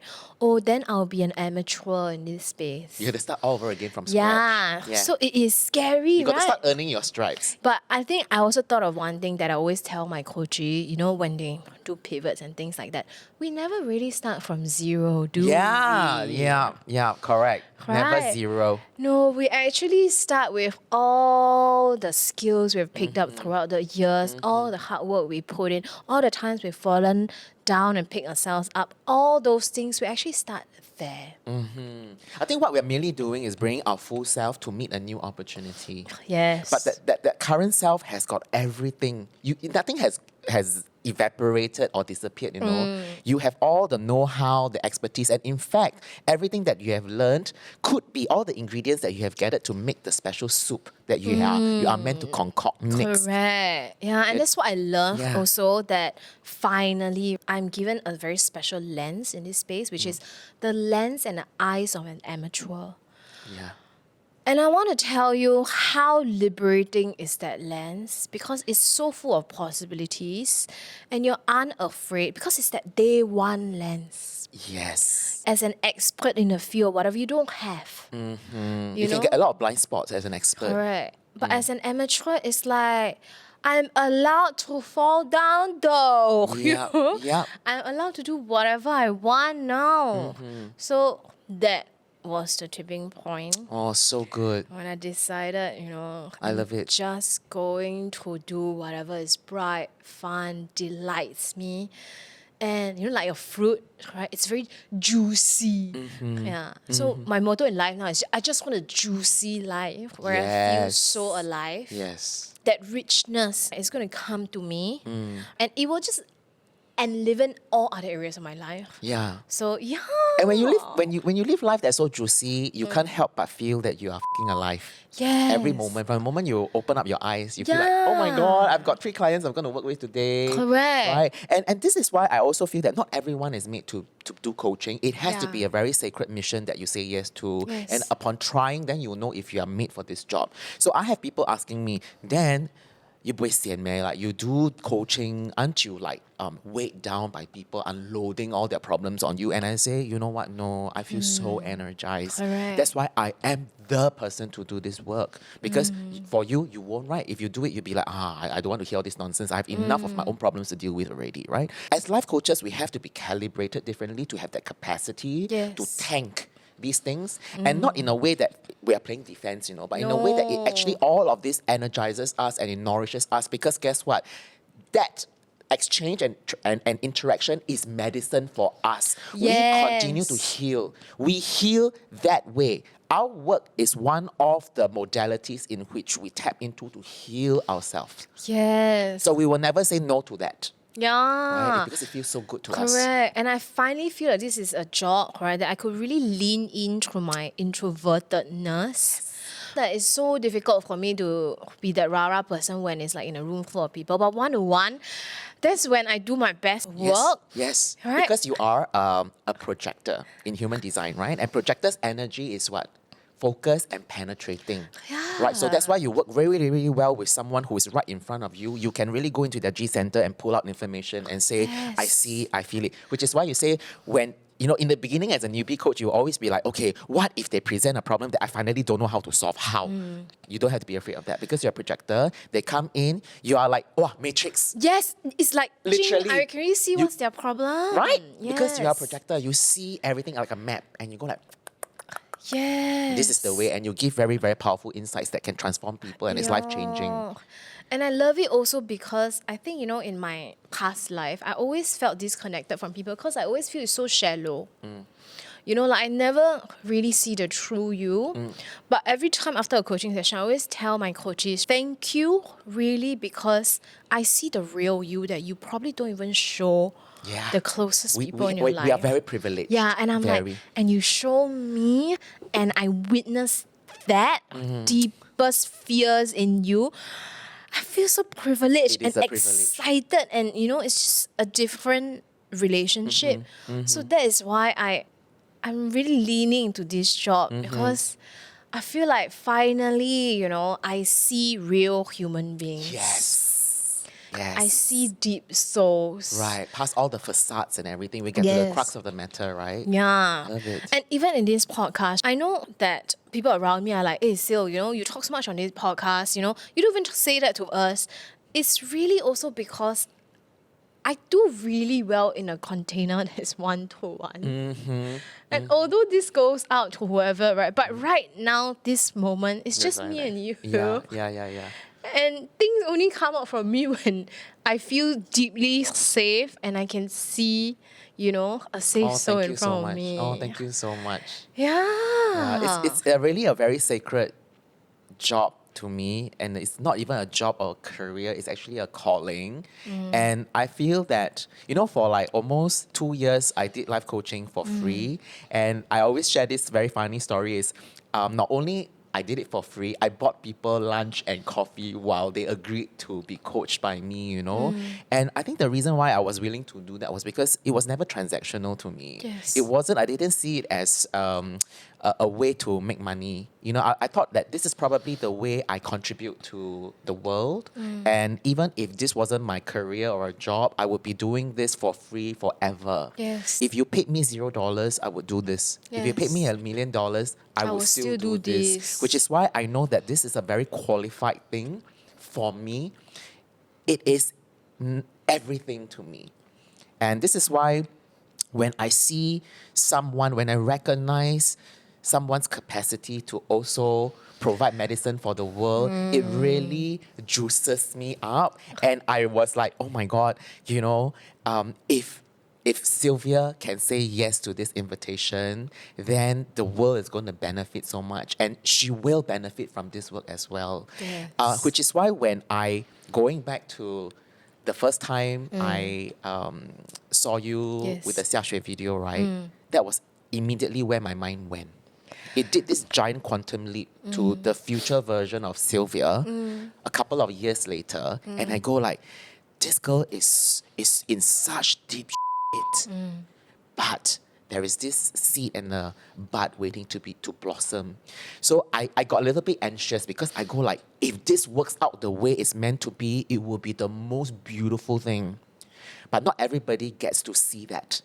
then I'll be an amateur in this space. You have to start all over again from Yeah. scratch. So it is scary, you got to right? start earning your stripes. But I think I also thought of one thing that I always tell my coachee, when they do pivots and things like that. We never really start from zero, do we? Yeah, correct. Never Right. zero. No, we actually start with all the skills we've picked up throughout the years, all the hard work we put in, all the times we've fallen down and picked ourselves up, all those things, we actually start there. I think what we're merely doing is bringing our full self to meet a new opportunity. Yes. But that current self has got everything. Nothing has evaporated or disappeared, You have all the know-how, the expertise, and in fact, everything that you have learned could be all the ingredients that you have gathered to make the special soup that you are meant to concoct next. Correct. Yeah, and that's what I love Yeah. also, that finally I'm given a very special lens in this space, which is the lens and the eyes of an amateur. Yeah. And I want to tell you how liberating is that lens, because it's so full of possibilities and you're unafraid because it's that day one lens. Yes. As an expert in the field, whatever you don't have. You You can know? get a lot of blind spots as an expert. Correct. But as an amateur, it's like, I'm allowed to fall down though. Yeah, yeah. I'm allowed to do whatever I want now. So that was the tipping point. Oh, so good. When I decided, I love it. just going to do whatever is bright, fun, delights me. And like a fruit, right? It's very juicy. Yeah. So my motto in life now is I just want a juicy life where I feel Yes. so alive. Yes. That richness is going to come to me, and it will just enliven all other areas of my life. Yeah. So yeah. And when you live life that's so juicy, you can't help but feel that you are f***ing alive. Yes. Every moment. From the moment you open up your eyes, you feel like, oh my God, I've got 3 clients I'm going to work with today. Correct. Right? And this is why I also feel that not everyone is made to do coaching. It has to Yeah. be a very sacred mission that you say yes to. Yes. And upon trying, then you will know if you are made for this job. So I have people asking me, Dan, you buay sian meh? Like you do coaching, aren't you like weighed down by people unloading all their problems on you? And I say, you know what? No, I feel so energized. Correct. That's why I am the person to do this work. Because for you, you won't, right? If you do it, you'll be like, I don't want to hear all this nonsense. I have enough of my own problems to deal with already, right? As life coaches, we have to be calibrated differently to have that capacity Yes. to tank these things, and not in a way that we are playing defense, but in a way that it actually all of this energizes us and it nourishes us, because guess what? That exchange and interaction is medicine for us. Yes. We continue to heal. We heal that way. Our work is one of the modalities in which we tap into to heal ourselves. Yes. So we will never say no to that. Yeah. Right? Because it feels so good to us. Correct. And I finally feel like this is a job, right, that I could really lean in through my introvertedness. That it's so difficult for me to be that rah-rah person when it's like in a room full of people. But one-to-one, that's when I do my best work. Yes. Right. Because you are a projector in human design, right? And projector's energy is what? Focus and penetrating. Yeah. Right. So that's why you work very, really, really well with someone who is right in front of you. You can really go into their G center and pull out information and say, Yes. I see, I feel it. Which is why you say when, in the beginning as a newbie coach, you always be like, okay, what if they present a problem that I finally don't know how to solve? How? You don't have to be afraid of that because you're a projector. They come in, you are like, oh, matrix. Yes, it's like, Literally, I can really see what's their problem. Right? Because you are a Yes. projector, you see everything like a map and you go like, Yes. this is the way, and you give very, very powerful insights that can transform people and it's life-changing. Yeah. And I love it also because I think, in my past life, I always felt disconnected from people because I always feel it's so shallow. Like I never really see the true you. But every time after a coaching session, I always tell my coaches, thank you, really, because I see the real you that you probably don't even show Yeah. the closest people in your life. We are very privileged. Yeah, and I'm very. like, and you show me, and I witness that deepest fears in you. I feel so privileged It is and a privilege. excited, and it's just a different relationship. So that is why I'm really leaning into this job because I feel like finally, I see real human beings. Yes. I see deep souls. Right. Past all the facades and everything, we get to the Yes. crux of the matter, right? Yeah. Love it. And even in this podcast, I know that people around me are like, hey, Sil, you talk so much on this podcast, you don't even say that to us. It's really also because I do really well in a container that's one-to-one. And although this goes out to whoever, right? But right now, this moment, it's just me and you. Yeah. And things only come out from me when I feel deeply safe and I can see, a safe soul thank in you front so of much. me. Oh, thank you so much. Yeah. It's really a very sacred job to me, and it's not even a job or a career, it's actually a calling. And I feel that, for like almost 2 years, I did life coaching for free. And I always share this very funny story is not only I did it for free, I bought people lunch and coffee while they agreed to be coached by me, And I think the reason why I was willing to do that was because it was never transactional to me. Yes. I didn't see it as a way to make money. I thought that this is probably the way I contribute to the world. And even if this wasn't my career or a job, I would be doing this for free forever. Yes. If you paid me $0, I would do this. If you paid me $1 million, I would still do this. Which is why I know that this is a very qualified thing for me. It is everything to me. And this is why when I see someone, when I recognize someone's capacity to also provide medicine for the world, it really juices me up. And I was like, oh my God, if Sylvia can say yes to this invitation, then the world is going to benefit so much. And she will benefit from this work as well. Yes. Which is why when going back to the first time I saw you with the Xiaxue video, right? That was immediately where my mind went. It did this giant quantum leap to the future version of Sylvia a couple of years later. And I go like, this girl is in such deep shit. But there is this seed and a bud waiting to blossom. So I got a little bit anxious because I go like, if this works out the way it's meant to be, it will be the most beautiful thing. But not everybody gets to see that.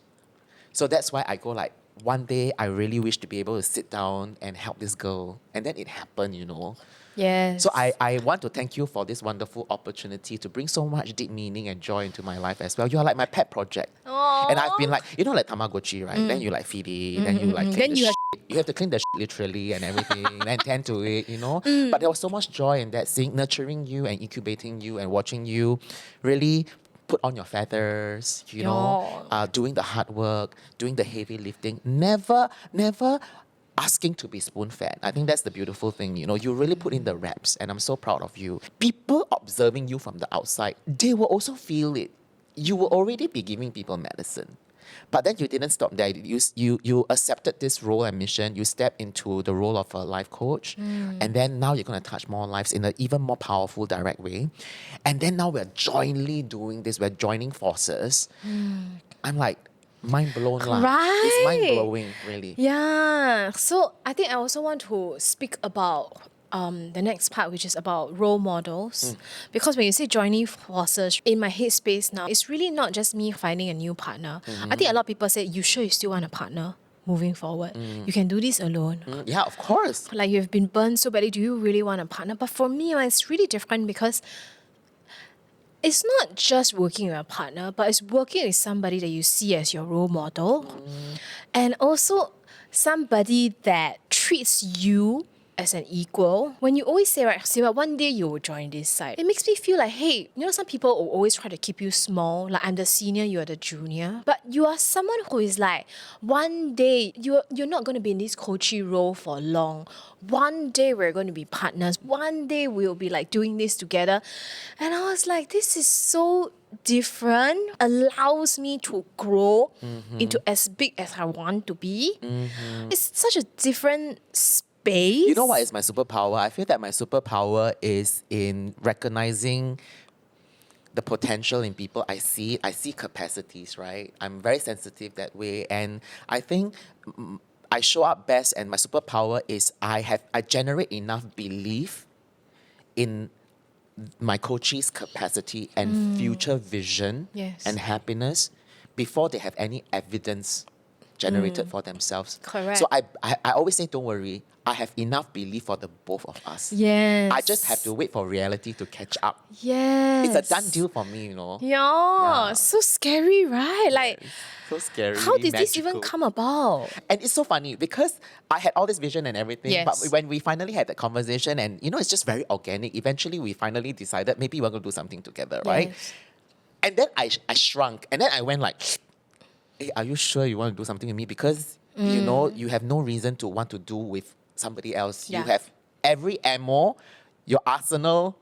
So that's why I go like, one day I really wish to be able to sit down and help this girl. And then it happened, Yes. So I want to thank you for this wonderful opportunity to bring so much deep meaning and joy into my life as well. You are like my pet project. Aww. And I've been like, like Tamagotchi, right? Then you like feed it, then you like Then you have You have to clean the shit literally and everything and tend to it, you know. But there was so much joy in that, seeing, nurturing you and incubating you and watching you really put on your feathers, you know, doing the hard work, doing the heavy lifting. Never asking to be spoon-fed. I think that's the beautiful thing, you know. You really put in the reps, and I'm so proud of you. People observing you from the outside, they will also feel it. You will already be giving people medicine. But then you didn't stop there. You accepted this role and mission. You stepped into the role of a life coach. And then now you're going to touch more lives in an even more powerful, direct way. And then now we're jointly doing this. We're joining forces. I'm like, mind blown. Right. It's mind blowing, really. Yeah. So I think I also want to speak about the next part, which is about role models. Because when you say joining forces, in my headspace now, it's really not just me finding a new partner. I think a lot of people say, you sure you still want a partner moving forward? You can do this alone. Yeah, of course. Like you've been burned so badly, do you really want a partner? But for me, it's really different because it's not just working with a partner, but it's working with somebody that you see as your role model. And also somebody that treats you as an equal. When you always say, right, Sylvia, one day you will join this side, it makes me feel like, hey, you know, some people will always try to keep you small, like I'm the senior, you're the junior. But you are someone who is like, one day you're not going to be in this coachy role for long. One day we're going to be partners. One day we'll be like doing this together. And I was like, this is so different, allows me to grow into as big as I want to be. It's such a different space. You know what is my superpower? I feel that my superpower is in recognizing the potential in people. I see capacities, right? I'm very sensitive that way. And I think I show up best, and my superpower is I generate enough belief in my coachee's capacity and future vision and happiness before they have any evidence generated for themselves. Correct. So I always say, don't worry, I have enough belief for the both of us. Yes. I just have to wait for reality to catch up. Yes. It's a done deal for me, you know. Yeah. So scary, right? Like, so scary. how did this magical. even come about? And it's so funny because I had all this vision and everything, Yes. but when we finally had that conversation, and you know, it's just very organic. Eventually, we finally decided maybe we're going to do something together, right? Yes. And then I shrunk, and then I went like, hey, are you sure you want to do something with me? Because, you know, you have no reason to want to do with somebody else. Yeah. You have every ammo, your arsenal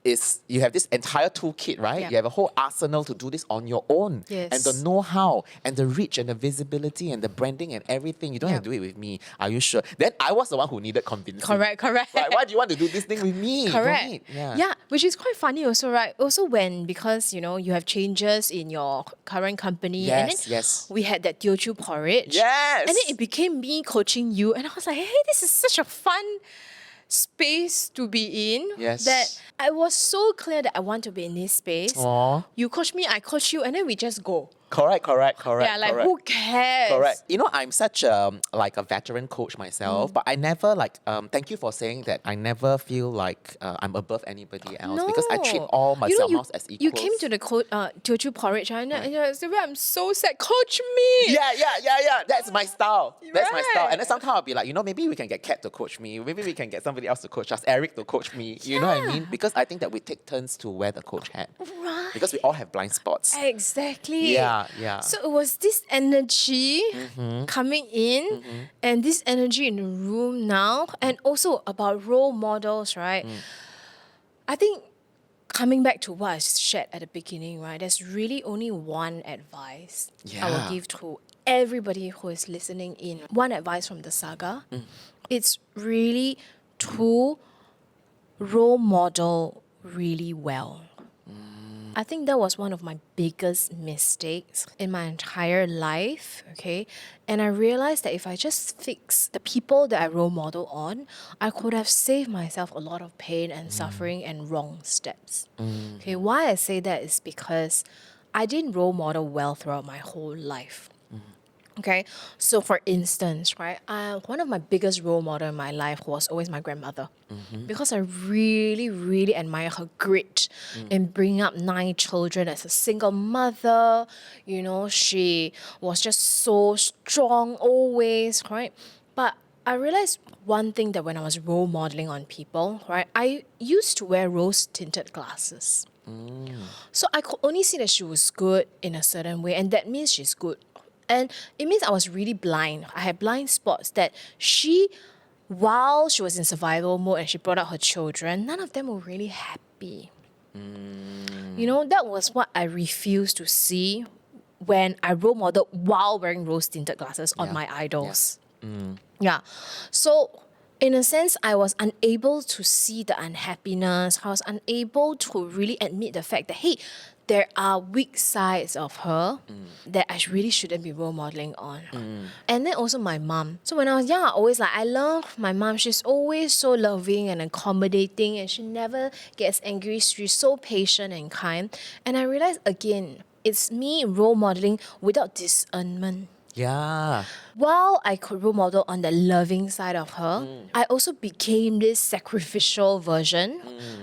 is, you have this entire toolkit, right? Yeah. You have a whole arsenal to do this on your own. Yes. And the know-how and the reach and the visibility and the branding and everything, you don't have to do it with me. Are you sure? Then I was the one who needed convincing. Correct. Right? Why do you want to do this thing with me? Correct. Don't need. Yeah. Yeah, which is quite funny also, right? Also because, you know, you have changes in your current company. Yes, and then yes. we had that Teochew porridge. Yes. And then it became me coaching you. And I was like, hey, this is such a fun space to be in. Yes. That I was so clear that I want to be in this space. Aw. You coach me, I coach you, and then we just go. Correct. Yeah, like correct. who cares? Correct. You know, I'm such like a veteran coach myself, but I never thank you for saying that. I never feel like I'm above anybody else because I treat all my Selmos as equals. You came to the Teochew porridge and you're Sylvia, I'm so sad. Coach me. Yeah. That's my style. That's my style. Right. And then sometimes I'll be like, you know, maybe we can get Kat to coach me. Maybe we can get somebody else to coach us. Eric to coach me. You know what I mean? Because I think that we take turns to wear the coach hat. Right. Because we all have blind spots. Exactly. Yeah. So it was this energy coming in and this energy in the room now, and also about role models, right? I think coming back to what I shared at the beginning, right? There's really only one advice I will Yeah. give to everybody who is listening in. One advice from the saga. It's really to role model really well. I think that was one of my biggest mistakes in my entire life, okay? And I realized that if I just fix the people that I role model on, I could have saved myself a lot of pain and suffering and wrong steps. Okay, why I say that is because I didn't role model well throughout my whole life. Okay, so for instance, right, one of my biggest role model in my life was always my grandmother, because I really, really admire her grit in bringing up 9 children as a single mother. You know, she was just so strong always, right? But I realized one thing that when I was role modeling on people, right, I used to wear rose tinted glasses. So I could only see that she was good in a certain way, and that means she's good. And it means I was really blind. I had blind spots that while she was in survival mode and she brought out her children, none of them were really happy. You know, that was what I refused to see when I role modeled while wearing rose tinted glasses on my idols. Yeah. So, in a sense, I was unable to see the unhappiness. I was unable to really admit the fact that, hey, there are weak sides of her that I really shouldn't be role modeling on. And then also my mom. So when I was young, I love my mom. She's always so loving and accommodating, and she never gets angry. She's so patient and kind. And I realized again, it's me role modeling without discernment. Yeah. While I could role model on the loving side of her, I also became this sacrificial version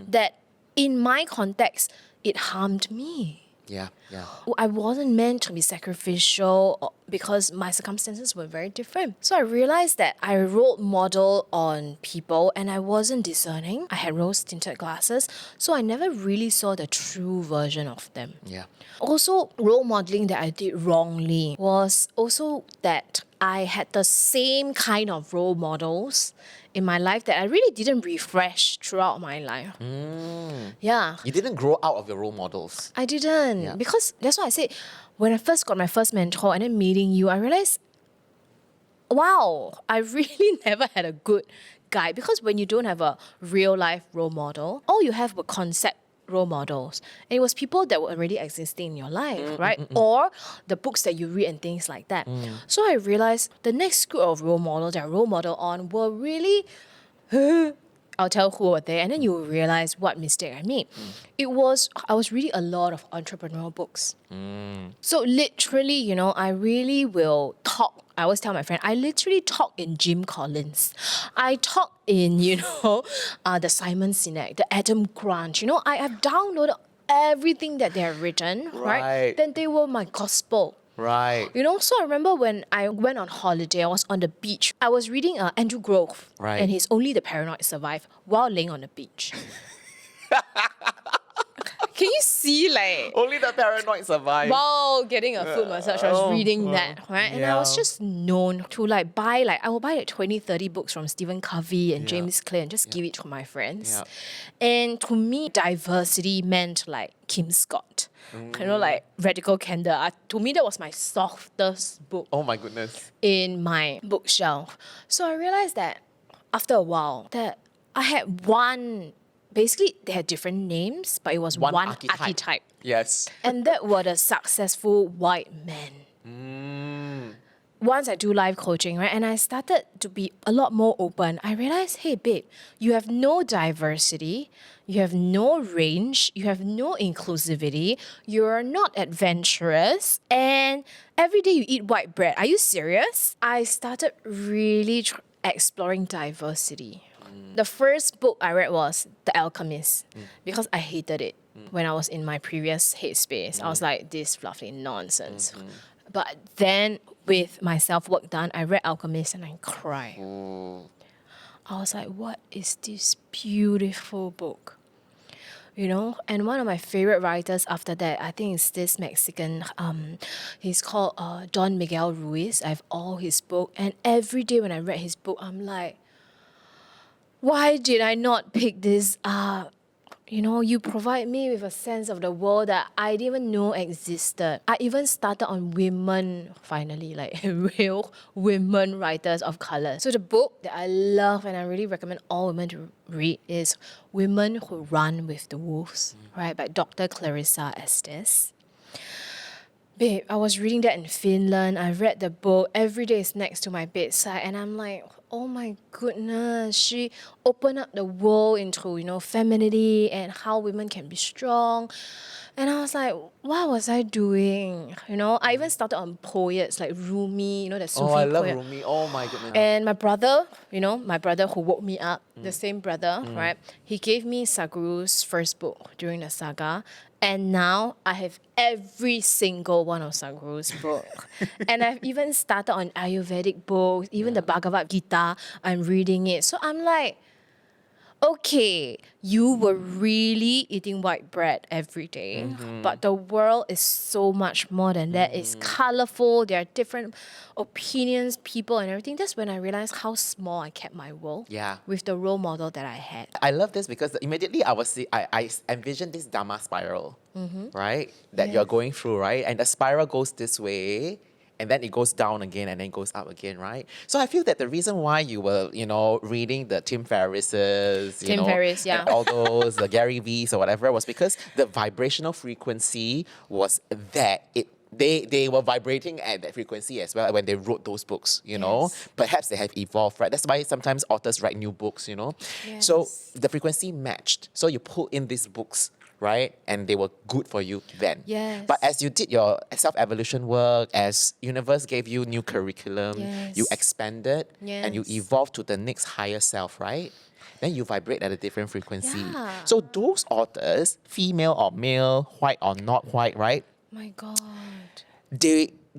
that in my context, it harmed me. Yeah. Yeah. I wasn't meant to be sacrificial because my circumstances were very different. So I realized that I role model on people and I wasn't discerning. I had rose tinted glasses, so I never really saw the true version of them. Yeah. Also, role modeling that I did wrongly was also that I had the same kind of role models in my life that I really didn't refresh throughout my life. Yeah. You didn't grow out of your role models. I didn't. Yeah. Because that's why I said, when I first got my first mentor and then meeting you, I realized, wow, I really never had a good guide. Because when you don't have a real life role model, all you have were concept role models. And it was people that were already existing in your life, right? Or the books that you read and things like that. So I realized the next group of role models that I role model on were really I'll tell who were there, and then you will realize what mistake I made. I was reading a lot of entrepreneurial books. So literally, you know, I really will talk. I always tell my friend, I literally talk in Jim Collins. I talk in, you know, the Simon Sinek, the Adam Grant. You know, I have downloaded everything that they have written, right? Then they were my gospel. Right. You know, so I remember when I went on holiday, I was on the beach. I was reading Andrew Grove, Right. and his Only the Paranoid Survive while laying on the beach. Can you see, like, Only the paranoid survive. while getting a foot massage, I was reading that, right? And I was yeah. just known to I will buy like 20, 30 books from Stephen Covey and James Clear and just give it to my friends. Yeah. And to me, diversity meant like Kim Scott. You know, like Radical Candor. To me, that was my softest book Oh my goodness. in my bookshelf. So I realized that after a while that I had basically they had different names, but it was one archetype. Yes. And that were the successful white men. Once I do life coaching, right, and I started to be a lot more open, I realized, hey, babe, you have no diversity, you have no range, you have no inclusivity, you're not adventurous, and every day you eat white bread. Are you serious? I started really exploring diversity. The first book I read was The Alchemist because I hated it when I was in my previous headspace. I was like, this fluffy nonsense. But then with my self-work done, I read Alchemist and I cried. I was like, what is this beautiful book? You know, and one of my favorite writers after that, I think it's this Mexican, he's called Don Miguel Ruiz. I have all his book, and every day when I read his book, I'm like, why did I not pick this up? You know, you provide me with a sense of the world that I didn't even know existed. I even started on women, finally, like real women writers of color. So the book that I love and I really recommend all women to read is Women Who Run with the Wolves, right, by Dr. Clarissa Estes. Babe, I was reading that in Finland. I read the book. Every day is next to my bedside. And I'm like, oh my goodness, she opened up the world into, femininity and how women can be strong. And I was like, what was I doing? I even started on poets like Rumi, the Sufi Oh, I love poet. Rumi. Oh my goodness. And my brother, my brother who woke me up, the same brother, right? He gave me Sadhguru's first book during the saga. And now I have every single one of Sadhguru's book. And I've even started on Ayurvedic books, even the Bhagavad Gita, I'm reading it. So I'm like, okay, you were really eating white bread every day, but the world is so much more than that. It's colorful, there are different opinions, people, and everything. That's when I realized how small I kept my world Yeah. with the role model that I had. I love this because immediately I envisioned this Dharma spiral, right? That you're going through, right? And the spiral goes this way, and then it goes down again, and then goes up again, right? So I feel that the reason why you were, reading the Tim Ferriss's, Tim Ferriss, yeah. and all those, the Gary V's or whatever, was because the vibrational frequency was that they were vibrating at that frequency as well when they wrote those books, Yes. Perhaps they have evolved, right? That's why sometimes authors write new books, So Yes. the frequency matched. So you pull in these books, right? And they were good for you then. Yes. But as you did your self-evolution work, as universe gave you new curriculum, you Yes. expanded and you Yes. evolved to the next higher self, right? Then you vibrate at a different frequency. Yeah. So those authors, female or male, white or not white, right? My God.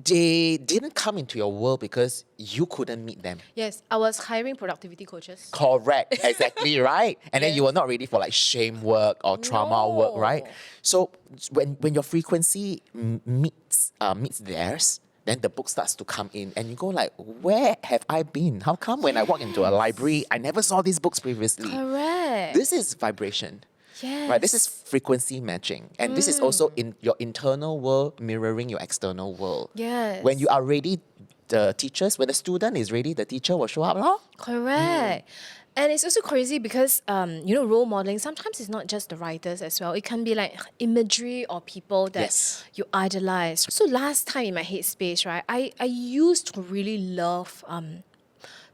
They didn't come into your world because you couldn't meet them. Yes, I was hiring productivity coaches. Correct, exactly, right? And then you were not ready for like shame work or trauma work, right? No. So when your frequency meets theirs, then the book starts to come in and you go like, where have I been? How come when I walk into a library, I never saw these books previously? Correct. This is vibration. Yes. Right, this is frequency matching. And this is also in your internal world mirroring your external world. Yes. When you are ready, the teachers, when the student is ready, the teacher will show up. Lor. Correct. And it's also crazy because, role modeling, sometimes it's not just the writers as well. It can be like imagery or people that Yes. you idolize. So last time in my headspace, right, I used to really love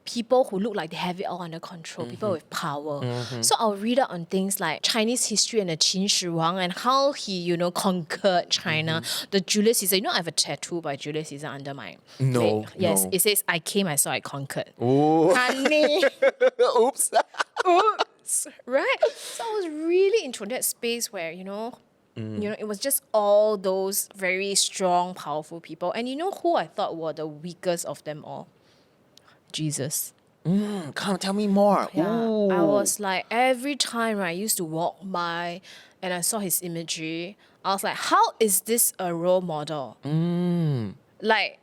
people who look like they have it all under control, people with power. So I'll read up on things like Chinese history and the Qin Shi Huang and how he, conquered China. The Julius Caesar, I have a tattoo by Julius Caesar under my No, leg. Yes, no. it says, I came, I saw, I conquered. Ooh. Honey. Oops. Oops. Right? So I was really into that space where, it was just all those very strong, powerful people. And who I thought were the weakest of them all? Jesus. Come tell me more. Yeah. Ooh. I was like, every time I used to walk by and I saw his imagery, I was like, how is this a role model? Like,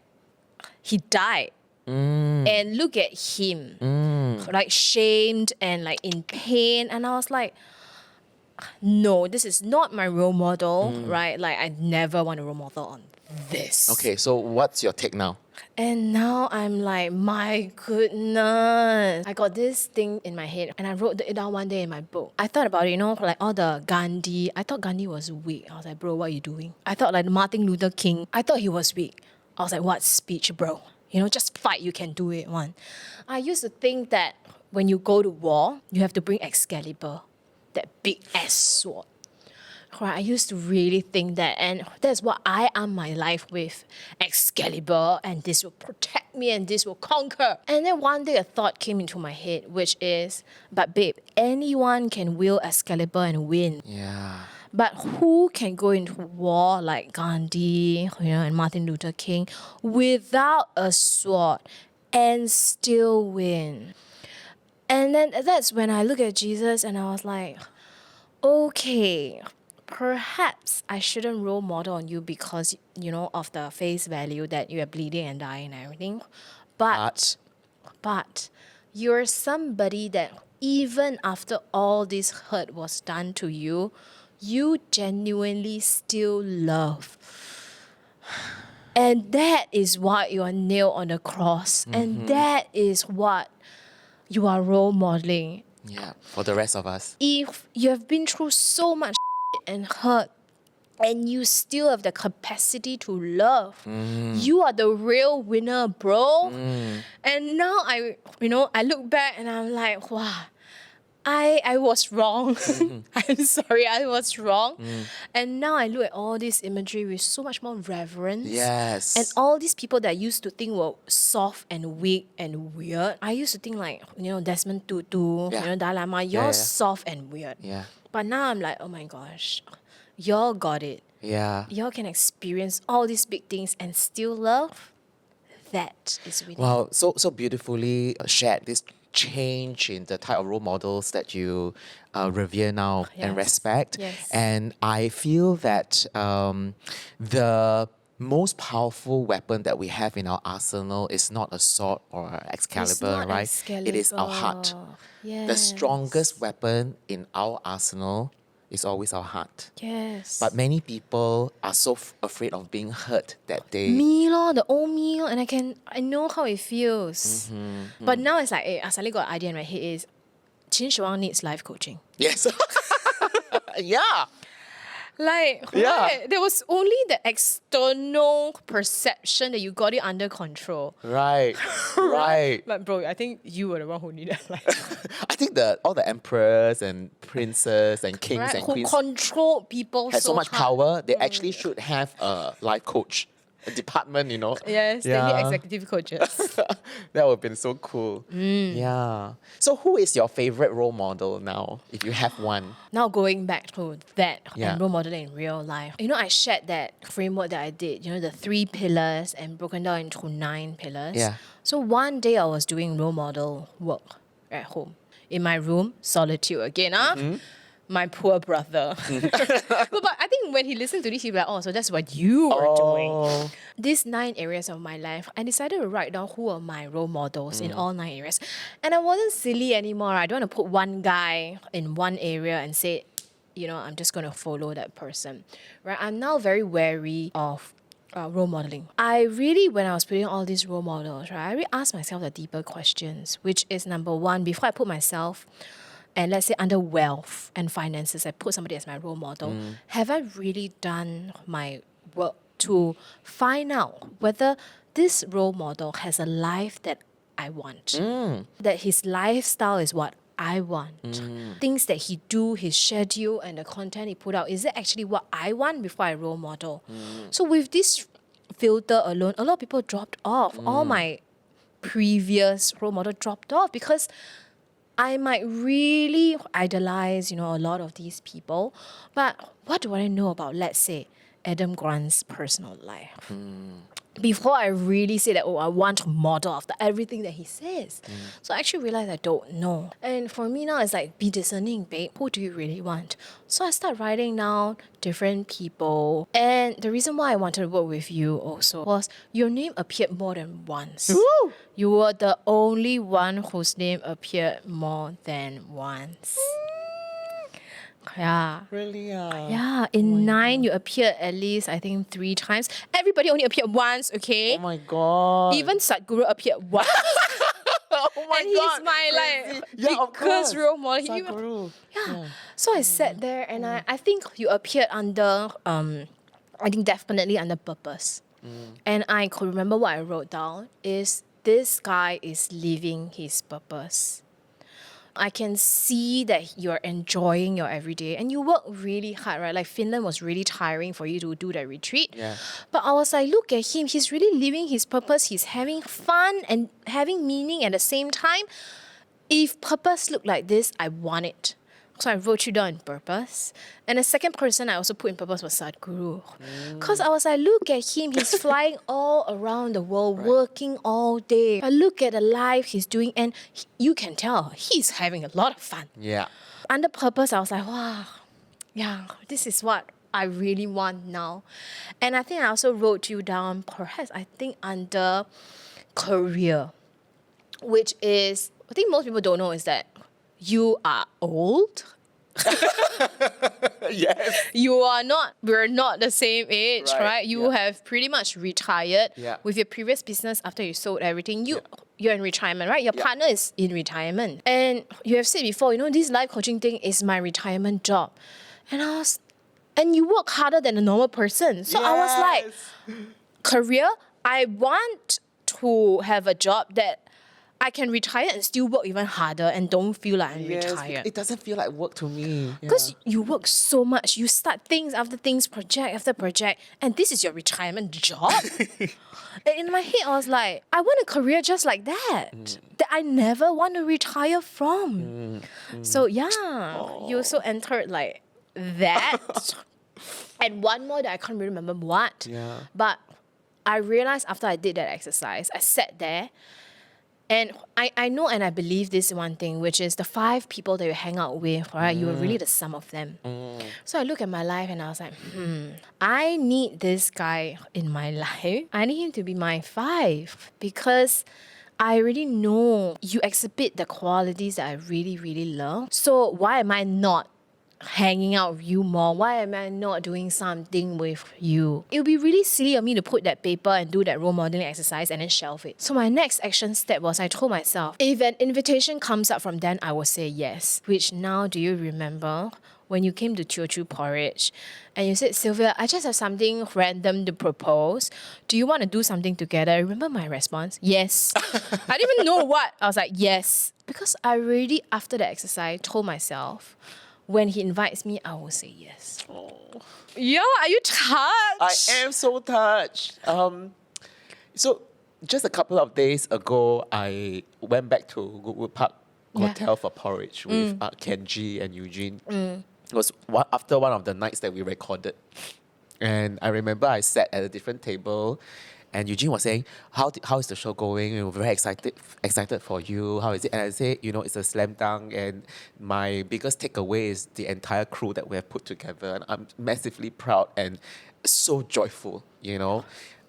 he died. And look at him. Like shamed and like in pain. And I was like, no, this is not my role model, right? Like, I never want a role model on this. Okay, so what's your take now? And now I'm like, my goodness. I got this thing in my head and I wrote it down one day in my book. I thought about it, like all the Gandhi. I thought Gandhi was weak. I was like, bro, what are you doing? I thought like Martin Luther King. I thought he was weak. I was like, what speech, bro? Just fight, you can do it, one. I used to think that when you go to war, you have to bring Excalibur, that big ass sword. Right, I used to really think that, and that's what I arm my life with, Excalibur, and this will protect me and this will conquer. And then one day a thought came into my head, which is, but babe, anyone can wield Excalibur and win. Yeah. But who can go into war like Gandhi, and Martin Luther King without a sword and still win? And then that's when I look at Jesus and I was like, okay, perhaps I shouldn't role model on you because, of the face value that you are bleeding and dying and everything. But you're somebody that even after all this hurt was done to you, you genuinely still love. And that is what you are nailed on the cross. And that is what you are role modeling. Yeah, for the rest of us. If you have been through so much and hurt and you still have the capacity to love. You are the real winner, bro. And now I look back and I'm like, wow, I was wrong. I'm sorry, I was wrong. And now I look at all this imagery with so much more reverence. Yes. And all these people that I used to think were soft and weak and weird, I used to think like, Desmond Tutu, Yeah. Dalai Lama, you're yeah. soft and weird. Yeah. But now I'm like, oh my gosh, y'all got it. Yeah. Y'all can experience all these big things and still love. That is winning. Wow, so beautifully shared this change in the type of role models that you revere now and Yes. respect. Yes. And I feel that the most powerful weapon that we have in our arsenal is not a sword or an Excalibur, It's not right? It is our heart. Excalibur. The Yes. strongest weapon in our arsenal is always our heart. Yes. But many people are so afraid of being hurt that they... me lor, the old me lor, and I know how it feels. But now it's like, I suddenly got an idea in my head is, Chin Shuang needs life coaching. Yes. Yeah. Like, Yeah. right, there was only the external perception that you got it under control. Right. Right. But bro, I think you were the one who needed life. I think all the emperors and princes and kings Right? and Who queens controlled people had so much hard. power, they actually should have a life coach, a department, Yes, they need executive coaches. That would have been so cool. Yeah. So who is your favorite role model now, if you have one? Now going back to that Yeah. and role modeling in real life. I shared that framework that I did, the 3 pillars and broken down into 9 pillars. Yeah. So one day I was doing role model work at home. In my room, solitude again, my poor brother. but I think when he listened to this, he'll be like, oh, so that's what you were doing. These 9 areas of my life, I decided to write down who are my role models in all 9 areas. And I wasn't silly anymore. I don't want to put one guy in one area and say, I'm just going to follow that person. Right? I'm now very wary of role modeling. I really, when I was putting all these role models, right, I really asked myself the deeper questions, which is number 1, before I put myself, and let's say under wealth and finances, I put somebody as my role model, have I really done my work to find out whether this role model has a life that I want? That his lifestyle is what I want. Things that he do, his schedule and the content he put out, is it actually what I want before I role model? So with this filter alone, a lot of people dropped off. All my previous role model dropped off because I might really idolize, a lot of these people. But what do I know about, let's say, Adam Grant's personal life? Before I really say that, I want to model after everything that he says. So I actually realized I don't know. And for me now, it's like, be discerning, babe. Who do you really want? So I start writing down different people. And the reason why I wanted to work with you also was your name appeared more than once. Woo! You were the only one whose name appeared more than once. Yeah. Really? Yeah, in 9 you appeared at least, I think, 3 times. Everybody only appeared once, okay? Oh my God. Even Sadhguru appeared once. oh my And he's my Crazy. like Yeah, of course. biggest role model. Sadhguru. Yeah. So I sat there and I think you appeared under, I think definitely under purpose. And I could remember what I wrote down is this guy is living his purpose. I can see that you're enjoying your everyday and you work really hard, right? Like Finland was really tiring for you to do that retreat. Yeah. But I was like, look at him. He's really living his purpose. He's having fun and having meaning at the same time. If purpose looked like this, I want it. So I wrote you down in purpose. And the second person I also put in purpose was Sadhguru. Because I was like, look at him. He's flying all around the world, working all day. I look at the life he's doing and you can tell he's having a lot of fun. Yeah. Under purpose, I was like, wow, yeah, this is what I really want now. And I think I also wrote you down, perhaps, I think under career, which is, I think most people don't know is that you are old. Yes. We're not the same age, right? You have pretty much retired with your previous business after you sold everything. You're in retirement, right? Your partner is in retirement. And you have said before, this life coaching thing is my retirement job. And I was and you work harder than a normal person. So I was like, career, I want to have a job that I can retire and still work even harder and don't feel like I'm retired. It doesn't feel like work to me. Because you work so much, you start things after things, project after project, and this is your retirement job. And in my head, I was like, I want a career just like that, that I never want to retire from. So you also entered like that. And one more that I can't really remember what. Yeah. But I realized after I did that exercise, I sat there and I know and I believe this one thing, which is the 5 people that you hang out with, right? You are really the sum of them. So I look at my life and I was like, I need this guy in my life. I need him to be my 5 because I already know you exhibit the qualities that I really, really love. So why am I not hanging out with you more? Why am I not doing something with you? It would be really silly of me to put that paper and do that role modeling exercise and then shelve it. So my next action step was I told myself, if an invitation comes up from then, I will say yes. Which now, do you remember when you came to Teochew porridge and you said, Sylvia, I just have something random to propose. Do you want to do something together? Remember my response? Yes. I didn't even know what. I was like, yes. Because I already, after the exercise, told myself, when he invites me, I will say yes. Yeah, are you touched? I am so touched. So just a couple of days ago, I went back to Goodwood Park Hotel for porridge with Kenji and Eugene. It was after one of the nights that we recorded. And I remember I sat at a different table and Eugene was saying, how is the show going? We were very excited for you. How is it? And I say, it's a slam dunk. And my biggest takeaway is the entire crew that we have put together. And I'm massively proud and so joyful, You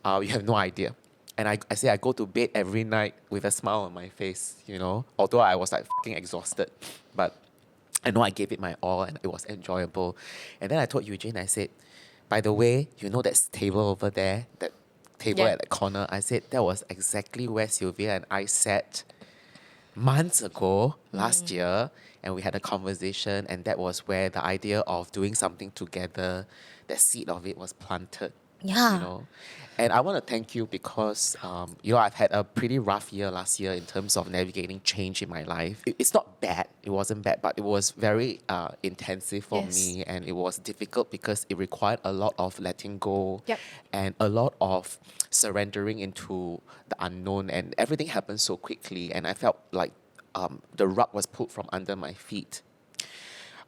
have no idea. And I say I go to bed every night with a smile on my face, Although I was like fucking exhausted. But I know I gave it my all and it was enjoyable. And then I told Eugene, I said, by the way, that table over there, that table at the corner, I said that was exactly where Sylvia and I sat months ago, last year, and we had a conversation, and that was where the idea of doing something together, the seed of it was planted. Yeah. And I want to thank you because, I've had a pretty rough year last year in terms of navigating change in my life. It's not bad. It wasn't bad, but it was very intensive for me. And it was difficult because it required a lot of letting go and a lot of surrendering into the unknown. And everything happened so quickly. And I felt like the rug was pulled from under my feet.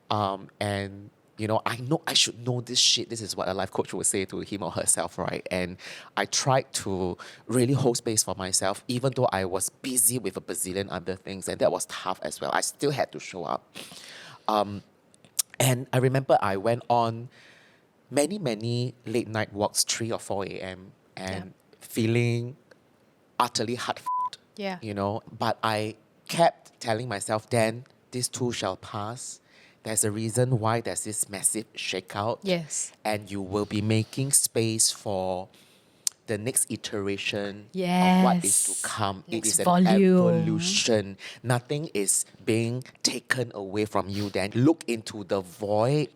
And I know I should know this shit. This is what a life coach would say to him or herself, right? And I tried to really hold space for myself, even though I was busy with a bazillion other things, and that was tough as well. I still had to show up. And I remember I went on many, many late night walks, 3 or 4 a.m., and feeling utterly hard-f***ed, But I kept telling myself, then this too shall pass. There's a reason why there's this massive shakeout. Yes. And you will be making space for the next iteration Yes. of what is to come. Next it is volume. An evolution. Nothing is being taken away from you. Then look into the void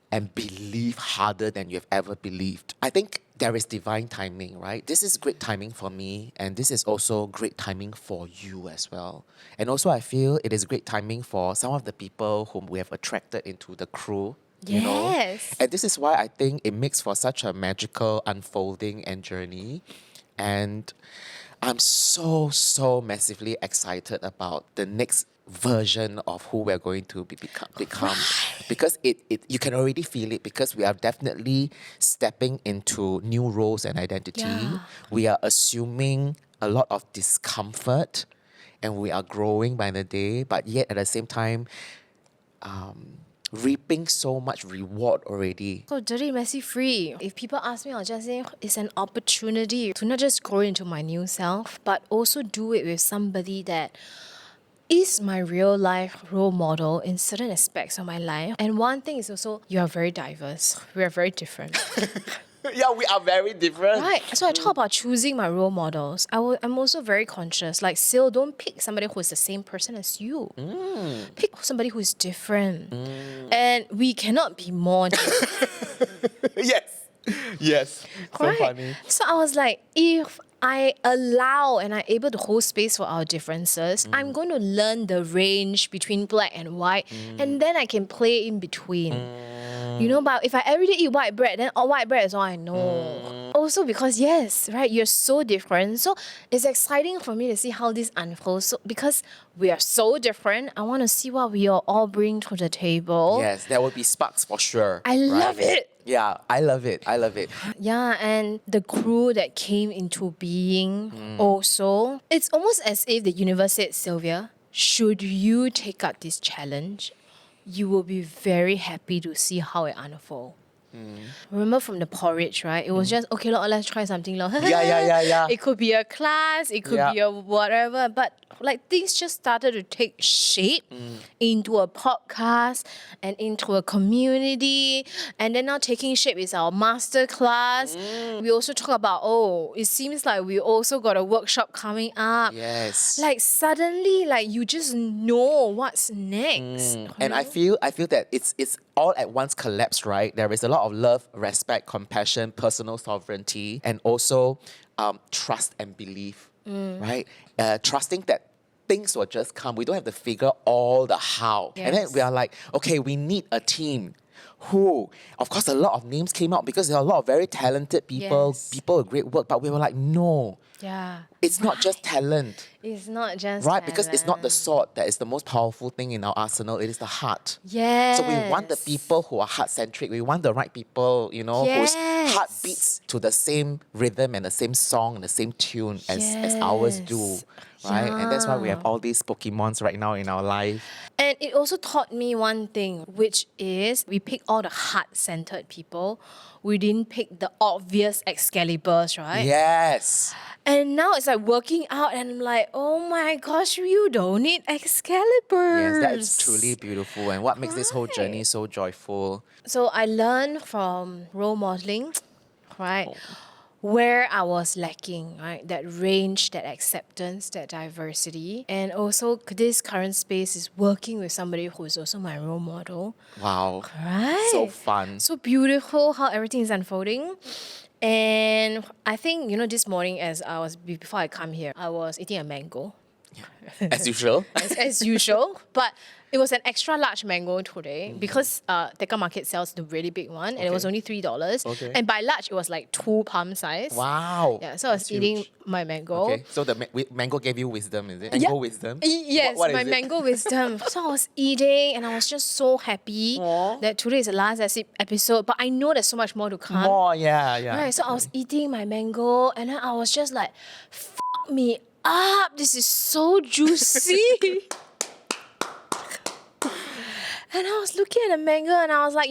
and believe harder than you've ever believed. I think there is divine timing, right? This is great timing for me, and this is also great timing for you as well. And also I feel it is great timing for some of the people whom we have attracted into the crew. Yes. And this is why I think it makes for such a magical unfolding and journey. And I'm so massively excited about the next version of who we're going to become. Because you can already feel it, because we are definitely stepping into new roles and identity. Yeah. We are assuming a lot of discomfort and we are growing by the day, but yet at the same time, reaping so much reward already. So dirty, messy, free. If people ask me, I'll just say it's an opportunity to not just grow into my new self, but also do it with somebody that is my real life role model in certain aspects of my life. And one thing is also, you are very diverse. We are very different. Yeah, we are very different. Right. So I talk about choosing my role models. I'm also very conscious. Like, Sil, don't pick somebody who is the same person as you. Pick somebody who is different. And we cannot be more different. Yes. So Right. funny. So I was like, if I allow and I'm able to hold space for our differences, I'm going to learn the range between black and white, and then I can play in between. You know, but if I every day eat white bread, then all white bread is all I know. Also because yes, right, you're so different. So it's exciting for me to see how this unfolds. So because we are so different, I want to see what we all bring to the table. Yes, there will be sparks for sure. I love it. Yeah, I love it. Yeah, and the crew that came into being also, it's almost as if the universe said, Sylvia, should you take up this challenge, you will be very happy to see how it unfolds. Remember from the porridge, right? It was just, okay, let's try something. Yeah. It could be a class, it could be a whatever, but like things just started to take shape into a podcast and into a community. And then now taking shape is our master class. We also talk about, it seems like we also got a workshop coming up. Yes. Like suddenly, like you just know what's next. And I feel that it's all at once collapsed, right? There is a lot of love, respect, compassion, personal sovereignty, and also trust and belief, right? Trusting that things will just come. We don't have to figure all the how. Yes. And then we are like, okay, we need a team. Who? Of course, a lot of names came out because there are a lot of very talented people, Yes. people with great work, but we were like, no. Yeah. It's not just talent. It's not just Right, because it's not the talent. sword that is the most powerful thing in our arsenal. It is the heart. Yes. So we want the people who are heart-centric. We want the right people, whose heart Yes. beats to the same rhythm and the same song and the same tune as ours do. Yes. Right? And that's why we have Yeah. all these Pokemons right now in our life. And it also taught me one thing, which is we pick all the heart-centered people. We didn't pick the obvious Excaliburs, right? Yes. And now it's like working out and I'm like, oh my gosh, you don't need Excaliburs. Yes, that is truly beautiful. And what makes this whole journey so joyful? So I learned from role modeling, right? Where I was lacking, right? That range, that acceptance, that diversity. And also this current space is working with somebody who is also my role model. Wow. Right? So fun. So beautiful how everything is unfolding. And I think, this morning before I come here, I was eating a mango. As usual. as usual. But it was an extra large mango today because Tekka Market sells the really big one and it was only $3. Okay. And by large, it was like 2 palm size. Wow. Yeah, so I was That's eating huge. my mango. Okay, so the mango gave you wisdom, is it? Mango wisdom? Yes, What my is it? mango wisdom. So I was eating and I was just so happy that today is the last episode. But I know there's so much more to come. More, yeah. Right, so I was eating my mango and then I was just like, fuck me up. This is so juicy. And I was looking at the mango and I was like,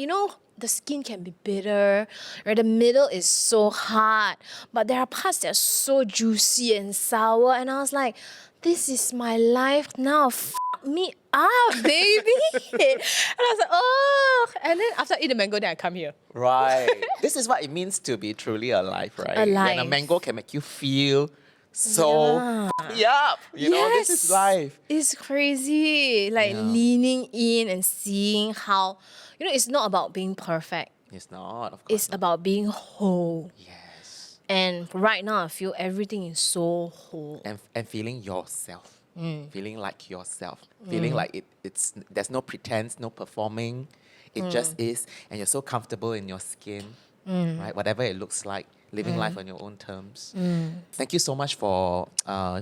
the skin can be bitter, right? The middle is so hard, but there are parts that are so juicy and sour. And I was like, this is my life now. Fuck me up, baby. And I was like, oh. And then after I eat the mango, then I come here. Right. This is what it means to be truly alive, right? Alive. When a mango can make you feel so yup. This is life. It's crazy. Like leaning in and seeing how, it's not about being perfect. It's not, of course. It's about being whole. Yes. And right now, I feel everything is so whole. And feeling yourself. Feeling like yourself. Feeling like it's there's no pretense, no performing. It just is. And you're so comfortable in your skin. Right? Whatever it looks like. Living life on your own terms. Thank you so much for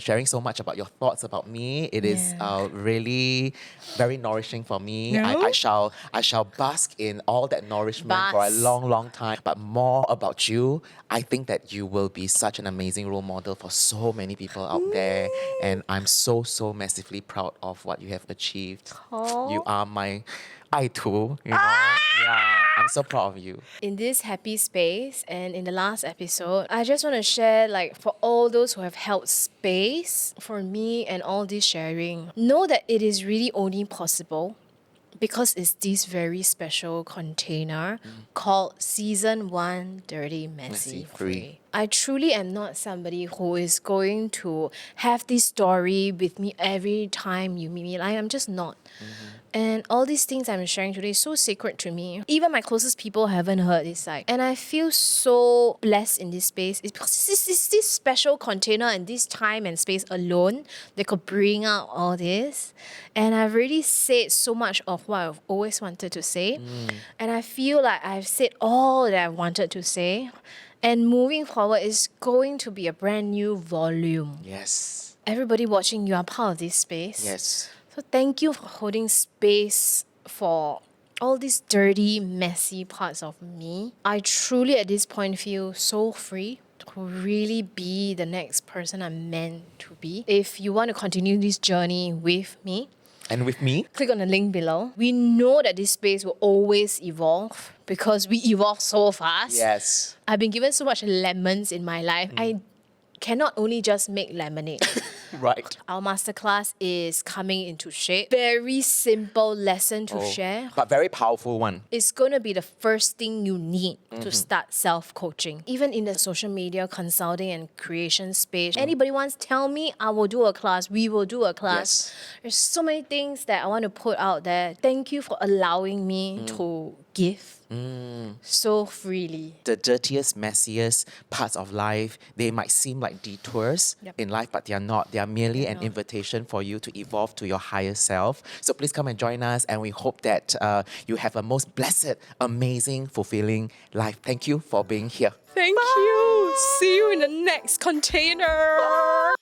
sharing so much about your thoughts about me. It is really very nourishing for me. Yeah. I shall bask in all that nourishment for a Bask. long, long time. But more about you, I think that you will be such an amazing role model for so many people out there. And I'm so, so massively proud of what you have achieved. Aw. You are my idol, Yeah, I'm so proud of you. In this happy space and in the last episode, I just want to share, like, for all those who have held space for me and all this sharing, know that it is really only possible because it's this very special container called Season 1 Dirty, Messy, Free. I truly am not somebody who is going to have this story with me every time you meet me. I'm just not. And all these things I'm sharing today is so sacred to me. Even my closest people haven't heard this side. And I feel so blessed in this space. It's because this special container and this time and space alone that could bring out all this. And I've already said so much of what I've always wanted to say. And I feel like I've said all that I wanted to say. And moving forward is going to be a brand new volume. Yes. Everybody watching, you are part of this space. Yes. So thank you for holding space for all these dirty, messy parts of me. I truly at this point feel so free to really be the next person I'm meant to be. If you want to continue this journey with me, And with me, click on the link below. We know that this space will always evolve because we evolve so fast. yes. I've been given so much lemons in my life. I cannot only just make lemonade. Right. Our masterclass is coming into shape. Very simple lesson to share. But very powerful one. It's going to be the first thing you need to start self-coaching. Even in the social media consulting and creation space, anybody wants to tell me, I will do a class, we will do a class. Yes. There's so many things that I want to put out there. Thank you for allowing me to give so freely. The dirtiest, messiest parts of life, they might seem like detours Yep. in life, but they are not. They are merely an invitation for you to evolve to your higher self. So please come and join us, and we hope that you have a most blessed, amazing, fulfilling life. Thank you for being here. Thank you. See you in the next container.